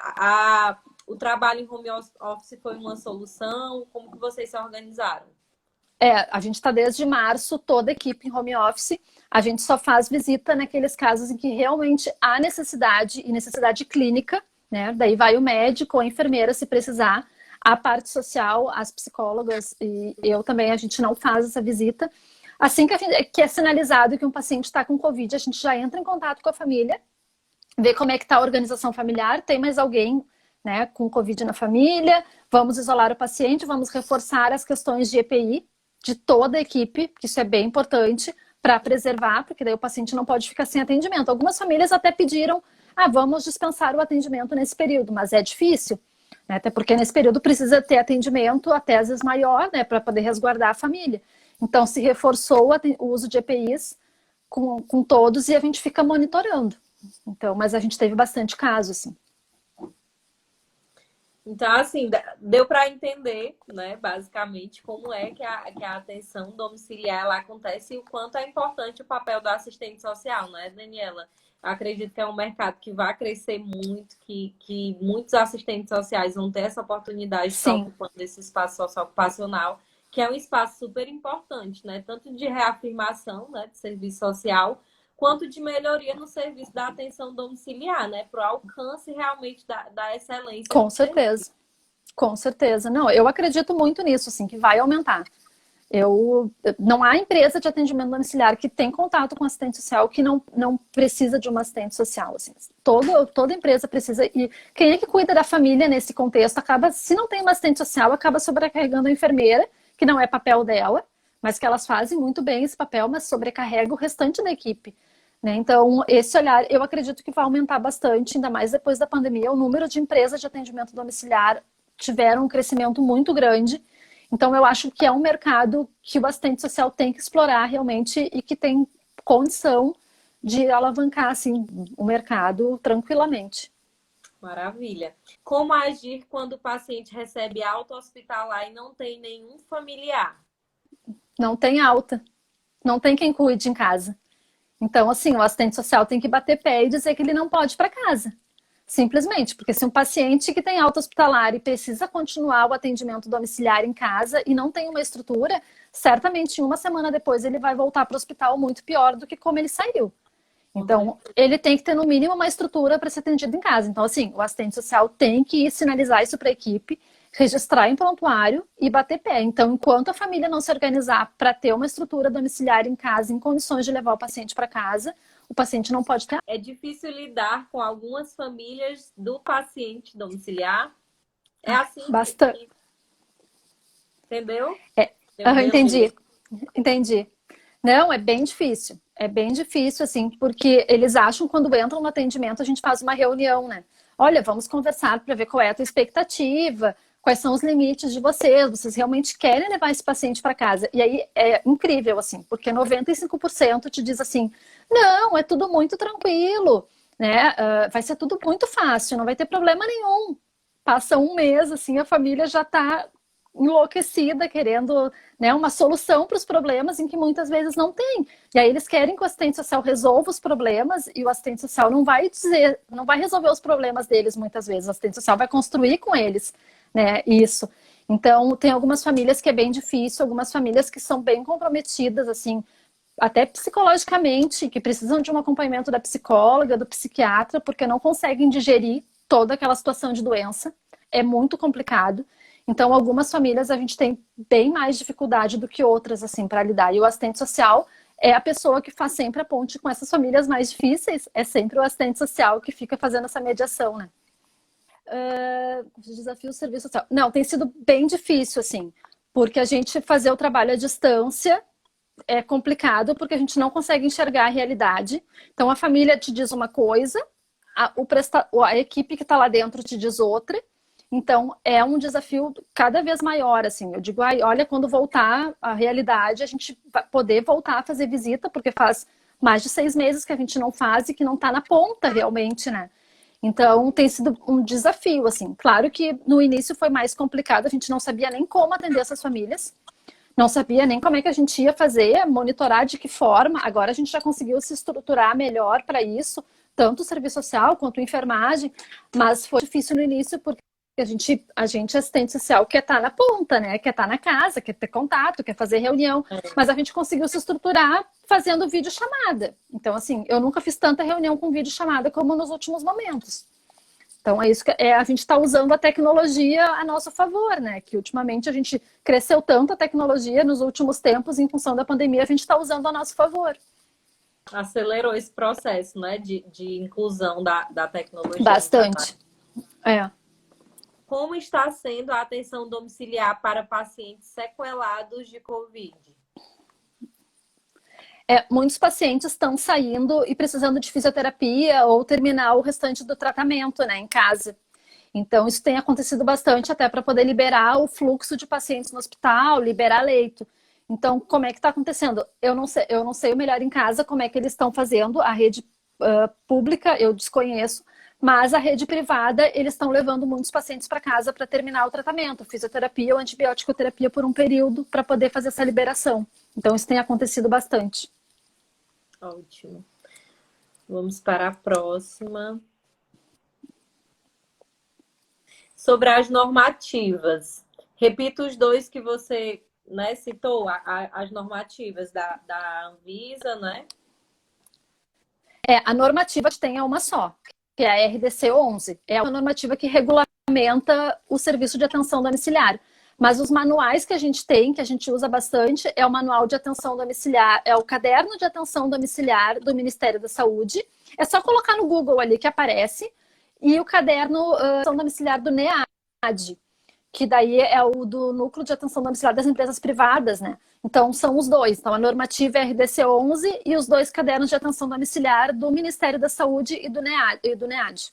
O trabalho em home office foi uma solução? Como que vocês se organizaram? A gente está desde março, toda a equipe em home office. A gente só faz visita naqueles casos em que realmente há necessidade e necessidade clínica, né? Daí vai o médico ou a enfermeira se precisar. A parte social, as psicólogas e eu também, a gente não faz essa visita. Assim que é sinalizado que um paciente está com Covid, a gente já entra em contato com a família, vê como é que está a organização familiar, tem mais alguém, né, com Covid na família, vamos isolar o paciente, vamos reforçar as questões de EPI, de toda a equipe, que isso é bem importante para preservar, porque daí o paciente não pode ficar sem atendimento. Algumas famílias até pediram, vamos dispensar o atendimento nesse período, mas é difícil, né? Até porque nesse período precisa ter atendimento até às vezes maior, né, para poder resguardar a família. Então se reforçou o uso de EPIs com todos e a gente fica monitorando. Então, mas a gente teve bastante caso, assim. Então, assim, deu para entender, né, basicamente, como é que a atenção domiciliar ela acontece e o quanto é importante o papel do assistente social, né, Daniela? Eu acredito que é um mercado que vai crescer muito, que muitos assistentes sociais vão ter essa oportunidade de estar ocupando esse espaço socioocupacional, que é um espaço super importante, né? Tanto de reafirmação, né, de serviço social, quanto de melhoria no serviço da atenção domiciliar, né? Para o alcance realmente da excelência. Com certeza. Com certeza. Não, eu acredito muito nisso, assim, que vai aumentar. Não há empresa de atendimento domiciliar que tem contato com assistente social que não precisa de uma assistente social. Assim. Toda empresa precisa. E quem é que cuida da família nesse contexto acaba, se não tem uma assistente social, acaba sobrecarregando a enfermeira, que não é papel dela, mas que elas fazem muito bem esse papel, mas sobrecarrega o restante da equipe. Né? Então, esse olhar, eu acredito que vai aumentar bastante, ainda mais depois da pandemia. O número de empresas de atendimento domiciliar tiveram um crescimento muito grande. Então, eu acho que é um mercado que o assistente social tem que explorar realmente e que tem condição de alavancar assim, o mercado tranquilamente. Maravilha. Como agir quando o paciente recebe alta hospitalar e não tem nenhum familiar? Não tem alta. Não tem quem cuide em casa. Então, assim, o assistente social tem que bater pé e dizer que ele não pode ir para casa. Simplesmente, porque se um paciente que tem alta hospitalar e precisa continuar o atendimento domiciliar em casa e não tem uma estrutura, certamente uma semana depois ele vai voltar para o hospital muito pior do que como ele saiu. Então, ele tem que ter no mínimo uma estrutura para ser atendido em casa. Então, assim, o assistente social tem que sinalizar isso para a equipe, registrar em prontuário e bater pé. Então, enquanto a família não se organizar para ter uma estrutura domiciliar em casa, em condições de levar o paciente para casa, o paciente não pode ter. É difícil lidar com algumas famílias do paciente domiciliar. É assim. Bastante. Entendeu? Entendi. Não, é bem difícil. É bem difícil, assim, porque eles acham que quando entram no atendimento a gente faz uma reunião, né? Olha, vamos conversar para ver qual é a tua expectativa, quais são os limites de vocês realmente querem levar esse paciente para casa? E aí é incrível, assim, porque 95% te diz assim, não, é tudo muito tranquilo, né? Vai ser tudo muito fácil, não vai ter problema nenhum. Passa um mês, assim, a família já está enlouquecida, querendo, né, uma solução para os problemas em que muitas vezes não tem. E aí eles querem que o assistente social resolva os problemas e o assistente social não vai resolver os problemas deles muitas vezes. O assistente social vai construir com eles, né, isso. Então, tem algumas famílias que é bem difícil, algumas famílias que são bem comprometidas, assim, até psicologicamente, que precisam de um acompanhamento da psicóloga, do psiquiatra, porque não conseguem digerir toda aquela situação de doença. É muito complicado. Então, algumas famílias a gente tem bem mais dificuldade do que outras, assim, para lidar. E o assistente social é a pessoa que faz sempre a ponte com essas famílias mais difíceis. É sempre o assistente social que fica fazendo essa mediação, né? Desafio do serviço social. Não, tem sido bem difícil, assim, porque a gente fazer o trabalho à distância é complicado, porque a gente não consegue enxergar a realidade. Então, a família te diz uma coisa, a equipe que está lá dentro te diz outra. Então, é um desafio cada vez maior, assim. Eu digo, olha, quando voltar à realidade, a gente vai poder voltar a fazer visita, porque faz mais de 6 meses que a gente não faz e que não está na ponta, realmente, né? Então, tem sido um desafio, assim. Claro que no início foi mais complicado, a gente não sabia nem como atender essas famílias, não sabia nem como é que a gente ia fazer, monitorar de que forma. Agora a gente já conseguiu se estruturar melhor para isso, tanto o serviço social quanto a enfermagem, mas foi difícil no início, porque a gente assistente social, quer estar na ponta, né? Quer estar na casa, quer ter contato, quer fazer reunião. Mas a gente conseguiu se estruturar fazendo videochamada. Então, assim, eu nunca fiz tanta reunião com videochamada como nos últimos momentos. Então, é isso que a gente está usando a tecnologia a nosso favor, né? Que ultimamente a gente cresceu tanto a tecnologia nos últimos tempos, em função da pandemia, a gente está usando a nosso favor. Acelerou esse processo, né? De inclusão da tecnologia. Bastante. como está sendo a atenção domiciliar para pacientes sequelados de Covid? Muitos pacientes estão saindo e precisando de fisioterapia ou terminar o restante do tratamento, né, em casa. Então, isso tem acontecido bastante até para poder liberar o fluxo de pacientes no hospital, liberar leito. Então, como é que está acontecendo? Eu não sei o melhor em casa como é que eles estão fazendo. A rede pública eu desconheço, mas a rede privada, eles estão levando muitos pacientes para casa para terminar o tratamento, fisioterapia ou antibiótico-terapia por um período para poder fazer essa liberação. Então, isso tem acontecido bastante. Ótimo. Vamos para a próxima. Sobre as normativas. Repito os dois que você, né, citou, as normativas da Anvisa, né? A normativa que tem é uma só, que é a RDC 11. É uma normativa que regulamenta o serviço de atenção domiciliar. Mas os manuais que a gente tem, que a gente usa bastante, é o manual de atenção domiciliar, é o caderno de atenção domiciliar do Ministério da Saúde. É só colocar no Google ali que aparece. E o caderno de atenção domiciliar do NEAD, que daí é o do Núcleo de Atenção Domiciliar das Empresas Privadas, né? Então, são os dois. Então, a normativa é RDC 11 e os dois cadernos de atenção domiciliar do Ministério da Saúde e do NEAD.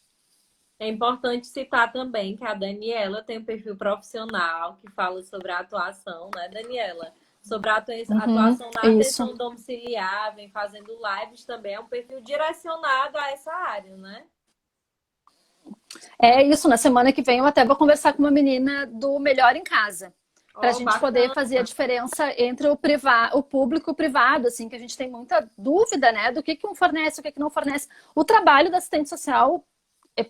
É importante citar também que a Daniela tem um perfil profissional que fala sobre a atuação, né, Daniela? Sobre a atuação na atenção domiciliar, vem fazendo lives também, é um perfil direcionado a essa área, né? É isso, na semana que vem eu até vou conversar com uma menina do Melhor em Casa, para a gente Bacana. poder fazer a diferença entre o público e o privado, assim, que a gente tem muita dúvida, né, do que um fornece, o que não fornece. O trabalho da assistente social,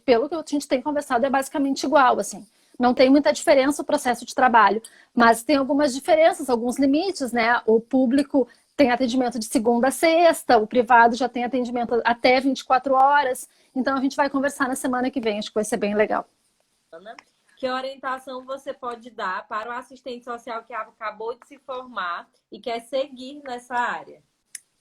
pelo que a gente tem conversado, é basicamente igual, assim. Não tem muita diferença o processo de trabalho, mas tem algumas diferenças, alguns limites, né? O público tem atendimento de segunda a sexta, o privado já tem atendimento até 24 horas. Então, a gente vai conversar na semana que vem, acho que vai ser bem legal. Que orientação você pode dar para o assistente social que acabou de se formar e quer seguir nessa área?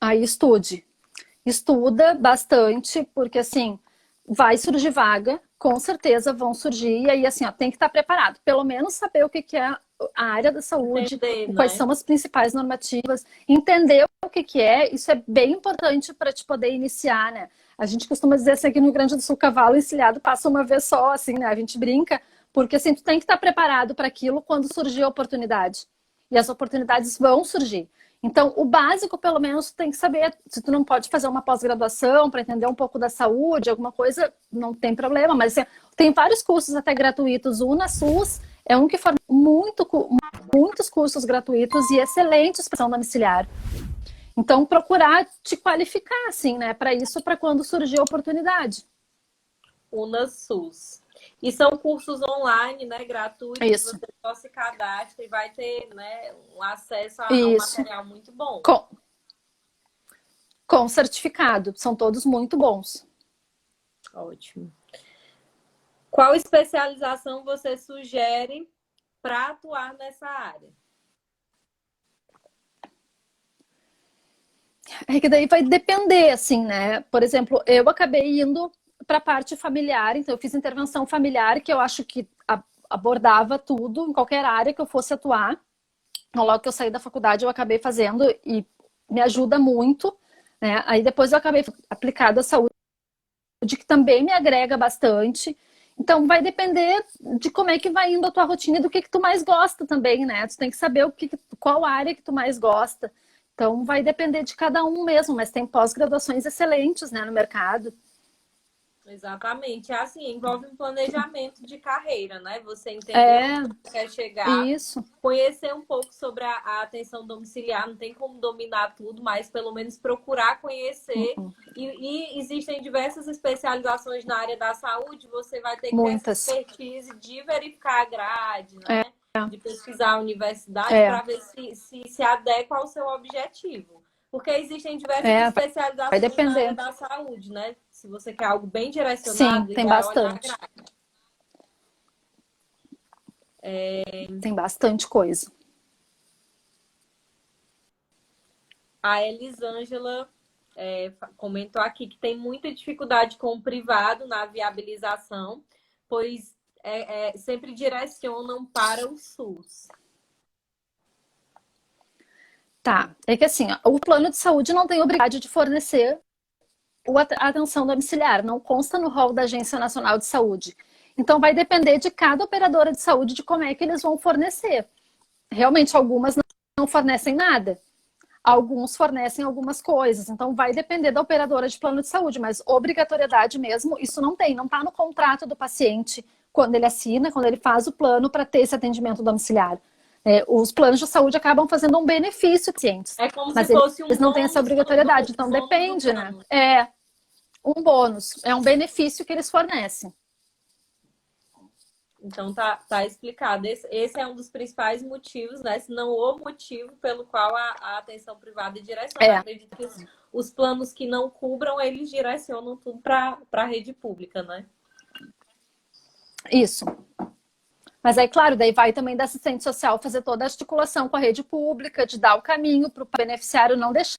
Aí, estuda bastante, porque assim, vai surgir vaga, com certeza vão surgir, e aí assim, ó, tem que estar preparado, pelo menos saber o que é a área da saúde, Entender, quais são as principais normativas, entender o que é, isso é bem importante para te poder iniciar, né? A gente costuma dizer assim, aqui no Rio Grande do Sul, cavalo encilhado passa uma vez só, assim, né? A gente brinca, porque assim, tu tem que estar preparado para aquilo quando surgir a oportunidade. E as oportunidades vão surgir. Então, o básico, pelo menos, tu tem que saber. Se tu não pode fazer uma pós-graduação para entender um pouco da saúde, alguma coisa, não tem problema. Mas assim, tem vários cursos até gratuitos. O UnaSUS é um que forma muitos cursos gratuitos e excelentes para atenção domiciliar. Então, procurar te qualificar, assim, né? Para isso, para quando surgir a oportunidade. UnaSUS. E são cursos online, né, gratuitos, Isso. você só se cadastra e vai ter, né, um acesso a um material muito bom. Com certificado, são todos muito bons. Ótimo. Qual especialização você sugere para atuar nessa área? É que daí vai depender, assim, né? Por exemplo, eu acabei indo para a parte familiar, então eu fiz intervenção familiar, que eu acho que abordava tudo, em qualquer área que eu fosse atuar. Então, logo que eu saí da faculdade, eu acabei fazendo e me ajuda muito, né? Aí depois eu acabei aplicado a saúde, que também me agrega bastante. Então, vai depender de como é que vai indo a tua rotina e do que tu mais gosta também, né? Tu tem que saber qual área que tu mais gosta. Então, vai depender de cada um mesmo, mas tem pós-graduações excelentes, né, no mercado. Exatamente. É assim, envolve um planejamento de carreira, né? Você entender onde você quer chegar, isso. Conhecer um pouco sobre a atenção domiciliar, não tem como dominar tudo, mas pelo menos procurar conhecer. E existem diversas especializações na área da saúde, você vai ter que ter essa expertise de verificar a grade, né? De pesquisar a universidade para ver se adequa ao seu objetivo. Porque existem diversas especializações na área da saúde, né? Se você quer algo bem direcionado, sim, tem bastante. Tem bastante coisa. A Elisângela comentou aqui que tem muita dificuldade com o privado na viabilização, pois sempre direcionam para o SUS. Tá, é que assim, ó, o plano de saúde não tem obrigação de fornecer a atenção domiciliar, não consta no rol da Agência Nacional de Saúde. Então vai depender de cada operadora de saúde de como é que eles vão fornecer. Realmente algumas não fornecem nada. Alguns fornecem algumas coisas, então vai depender da operadora de plano de saúde, mas obrigatoriedade mesmo, isso não tem, não está no contrato do paciente quando ele assina, quando ele faz o plano para ter esse atendimento domiciliar. Os planos de saúde acabam fazendo um benefício para pacientes, É como mas se fosse um eles não têm essa bônus obrigatoriedade, então depende, né? É um bônus, é um benefício que eles fornecem. Então tá explicado. Esse é um dos principais motivos, né? Se não o motivo pelo qual a atenção privada é direcionada. Acredito que os planos que não cubram, eles direcionam tudo para a rede pública, né? Isso. Mas aí, claro, daí vai também da assistente social fazer toda a articulação com a rede pública, de dar o caminho para o beneficiário, não deixar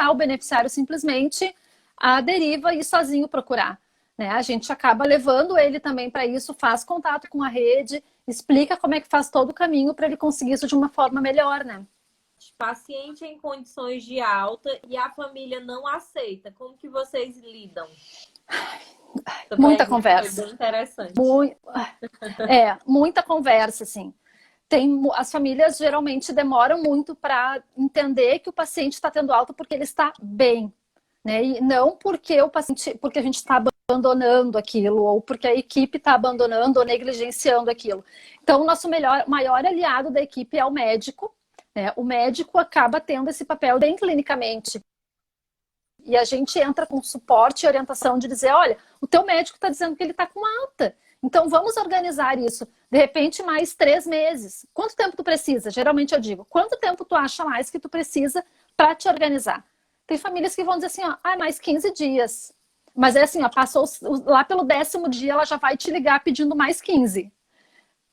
o beneficiário simplesmente à deriva e sozinho procurar. Né? A gente acaba levando ele também para isso, faz contato com a rede, explica como é que faz todo o caminho para ele conseguir isso de uma forma melhor, né? Paciente em condições de alta e a família não aceita. Como que vocês lidam? Muita conversa. Foi bem interessante. Muita conversa, assim. As famílias geralmente demoram muito para entender que o paciente está tendo alta porque ele está bem, né? E não porque porque a gente está abandonando aquilo, ou porque a equipe está abandonando ou negligenciando aquilo. Então, o nosso maior aliado da equipe é o médico, né? O médico acaba tendo esse papel bem clinicamente. E a gente entra com suporte e orientação de dizer, olha, o teu médico está dizendo que ele está com alta. Então, vamos organizar isso. De repente, mais 3 meses. Quanto tempo tu precisa? Geralmente eu digo, quanto tempo tu acha mais que tu precisa para te organizar? Tem famílias que vão dizer assim, ó, mais 15 dias. Mas é assim, ó, passou lá pelo 10º dia, ela já vai te ligar pedindo mais 15.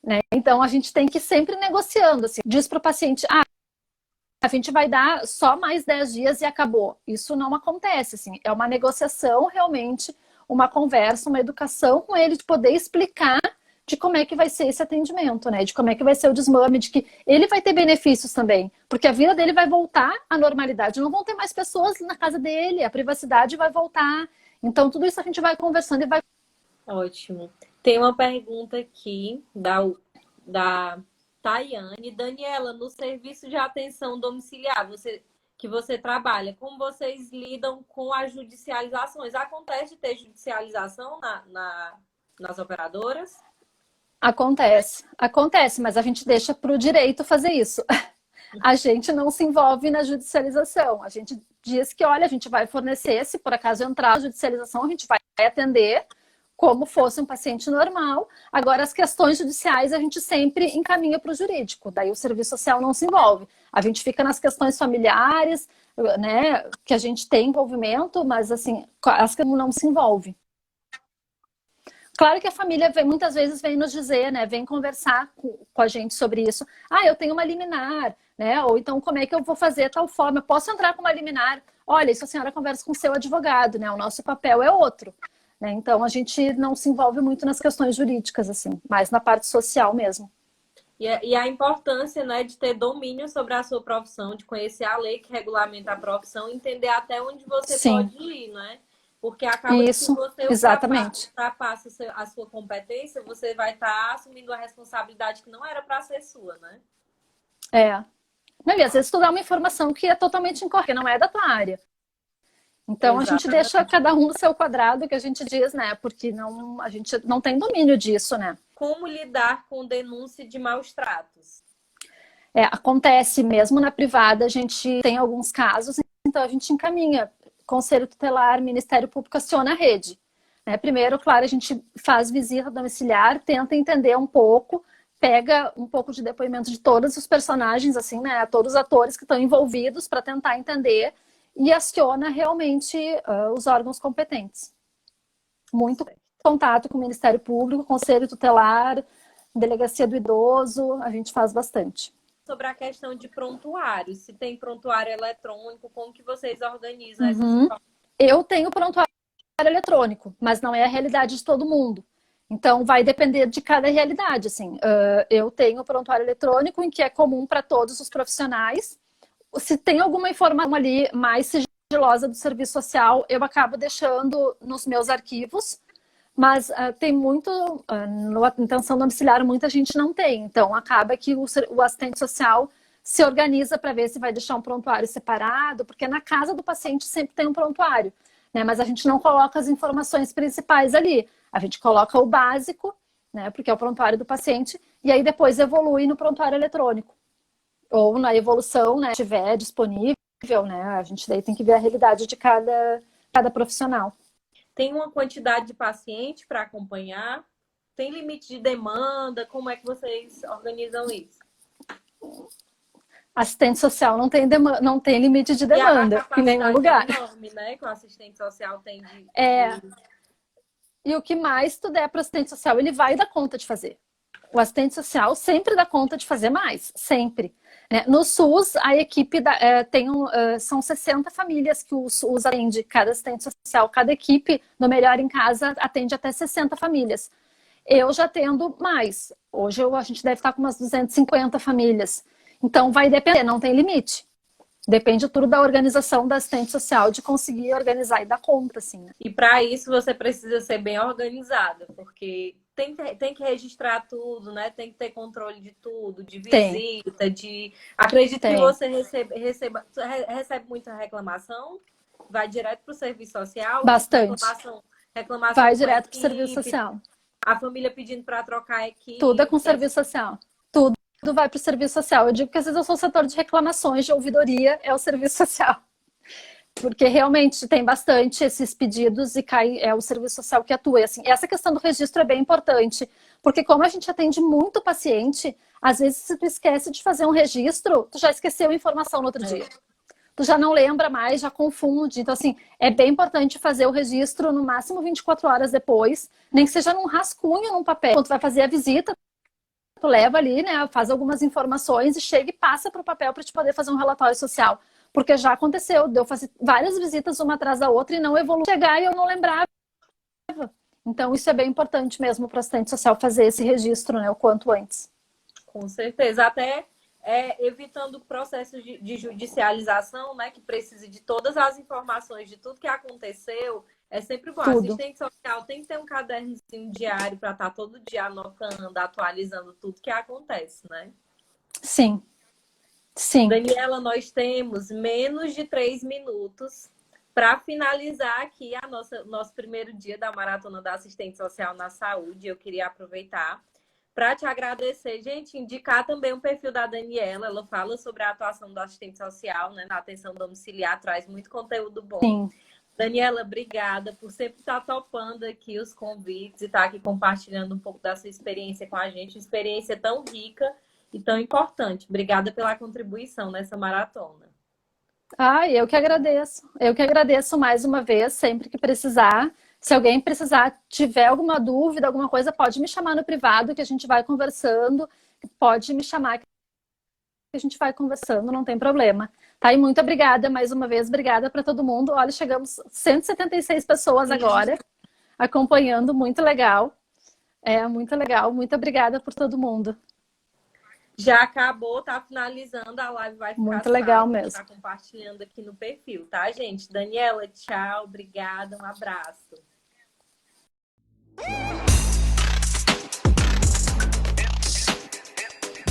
Né? Então, a gente tem que ir sempre negociando. Assim, diz para o paciente, a gente vai dar só mais 10 dias e acabou. Isso não acontece, assim. É uma negociação realmente, uma conversa, uma educação com ele, de poder explicar de como é que vai ser esse atendimento, né? De como é que vai ser o desmame, de que ele vai ter benefícios também. Porque a vida dele vai voltar à normalidade. Não vão ter mais pessoas na casa dele, a privacidade vai voltar. Então, tudo isso a gente vai conversando e vai... Ótimo. Tem uma pergunta aqui da Tayane. Daniela, no serviço de atenção domiciliar, que você trabalha, como vocês lidam com as judicializações? Acontece de ter judicialização nas operadoras? Acontece, mas a gente deixa para o direito fazer isso. A gente não se envolve na judicialização. A gente diz que, olha, a gente vai fornecer, se por acaso entrar a judicialização, a gente vai atender como fosse um paciente normal. Agora, as questões judiciais a gente sempre encaminha para o jurídico. Daí o serviço social não se envolve. A gente fica nas questões familiares, né, que a gente tem envolvimento, mas assim, as que não se envolve. Claro que a família muitas vezes vem nos dizer, né, vem conversar com a gente sobre isso. Eu tenho uma liminar, né? Ou então, como é que eu vou fazer tal forma? Eu posso entrar com uma liminar? Olha, isso a senhora conversa com o seu advogado, né? O nosso papel é outro. Né? Então, a gente não se envolve muito nas questões jurídicas, assim, mas na parte social mesmo. E a importância, né, de ter domínio sobre a sua profissão, de conhecer a lei que regulamenta a profissão, entender até onde você pode ir, né? Porque acaba que se você ultrapassa a sua competência, você vai estar assumindo a responsabilidade que não era para ser sua, né? Não, e às vezes tu dá uma informação que é totalmente incorreta, não é da tua área. Então, a gente deixa cada um no seu quadrado, que a gente diz, né? Porque a gente não tem domínio disso, né? Como lidar com denúncia de maus tratos? Acontece mesmo na privada, a gente tem alguns casos, então a gente encaminha. Conselho Tutelar, Ministério Público aciona a rede. Né? Primeiro, claro, a gente faz visita domiciliar, tenta entender um pouco, pega um pouco de depoimento de todos os personagens, assim, né? Todos os atores que estão envolvidos para tentar entender e aciona realmente os órgãos competentes. Muito contato com o Ministério Público, Conselho Tutelar, Delegacia do Idoso, a gente faz bastante. Sobre a questão de prontuário, se tem prontuário eletrônico, como que vocês organizam essa situação? Eu tenho prontuário eletrônico, mas não é a realidade de todo mundo. Então, vai depender de cada realidade, assim. Eu tenho o prontuário eletrônico, em que é comum para todos os profissionais. Se tem alguma informação ali mais sigilosa do serviço social, eu acabo deixando nos meus arquivos, mas tem muito, na atenção domiciliar, muita gente não tem. Então, acaba que o assistente social se organiza para ver se vai deixar um prontuário separado, porque na casa do paciente sempre tem um prontuário, né? Mas a gente não coloca as informações principais ali. A gente coloca o básico, né? Porque é o prontuário do paciente, e aí depois evolui no prontuário eletrônico. Ou na evolução, né? Se estiver disponível, né? A gente daí tem que ver a realidade de cada profissional. Tem uma quantidade de paciente para acompanhar? Tem limite de demanda? Como é que vocês organizam isso? Assistente social não tem limite de demanda em nenhum lugar. É enorme, né? Que o assistente social tem E o que mais tu der para o assistente social, ele vai dar conta de fazer. O assistente social sempre dá conta de fazer mais, sempre. No SUS, a equipe são 60 famílias que o SUS atende, cada assistente social, cada equipe no Melhor em Casa atende até 60 famílias. Eu já atendo mais. Hoje a gente deve estar com umas 250 famílias. Então vai depender, não tem limite. Depende tudo da organização da assistente social, de conseguir organizar e dar conta, assim, né? E para isso você precisa ser bem organizada, porque tem que registrar tudo, né? Tem que ter controle de tudo, de visita, de... Acredito que você recebe muita reclamação, vai direto para o serviço social? Bastante. Reclamação vai direto para o serviço social. A família pedindo para trocar a equipe. Tudo é com serviço social. Tudo vai para o serviço social. Eu digo que às vezes eu sou o setor de reclamações, de ouvidoria, é o serviço social. Porque realmente tem bastante esses pedidos e é o serviço social que atua. E, assim, essa questão do registro é bem importante, porque como a gente atende muito paciente, às vezes se tu esquece de fazer um registro, tu já esqueceu a informação no outro dia. Tu já não lembra mais, já confunde. Então, assim, é bem importante fazer o registro no máximo 24 horas depois, nem que seja num rascunho, num papel. Quando tu vai fazer a visita, tu leva ali, né, faz algumas informações e chega e passa para o papel para te poder fazer um relatório social. Porque já aconteceu, deu fazer várias visitas uma atrás da outra e não evoluiu. Chegar e eu não lembrava. Então, isso é bem importante mesmo para o assistente social fazer esse registro, né, o quanto antes. Com certeza. Até evitando processos de judicialização, né, que precise de todas as informações de tudo que aconteceu. É sempre bom. Tudo. Assistente social tem que ter um cadernozinho diário para estar todo dia anotando, atualizando tudo que acontece, né? Sim. Sim. Daniela, nós temos menos de 3 minutos para finalizar aqui nosso primeiro dia da Maratona da Assistente Social na Saúde. Eu queria aproveitar para te agradecer, gente, indicar também o perfil da Daniela. Ela fala sobre a atuação do assistente social, né, na atenção domiciliar, traz muito conteúdo bom. Sim. Daniela, obrigada por sempre estar topando aqui os convites e estar aqui compartilhando um pouco da sua experiência com a gente, uma experiência tão rica e tão importante. Obrigada pela contribuição nessa maratona. Eu que agradeço. Eu que agradeço mais uma vez, sempre que precisar. Se alguém precisar, tiver alguma dúvida, alguma coisa, pode me chamar no privado, que a gente vai conversando. Pode me chamar, que a gente vai conversando, não tem problema. Tá? E muito obrigada mais uma vez, obrigada para todo mundo. Olha, chegamos 176 pessoas agora acompanhando, muito legal. Muito legal, muito obrigada por todo mundo. Já acabou, tá finalizando, a live vai ficar muito legal mesmo. Tá compartilhando aqui no perfil, tá, gente? Daniela, tchau, obrigada, um abraço.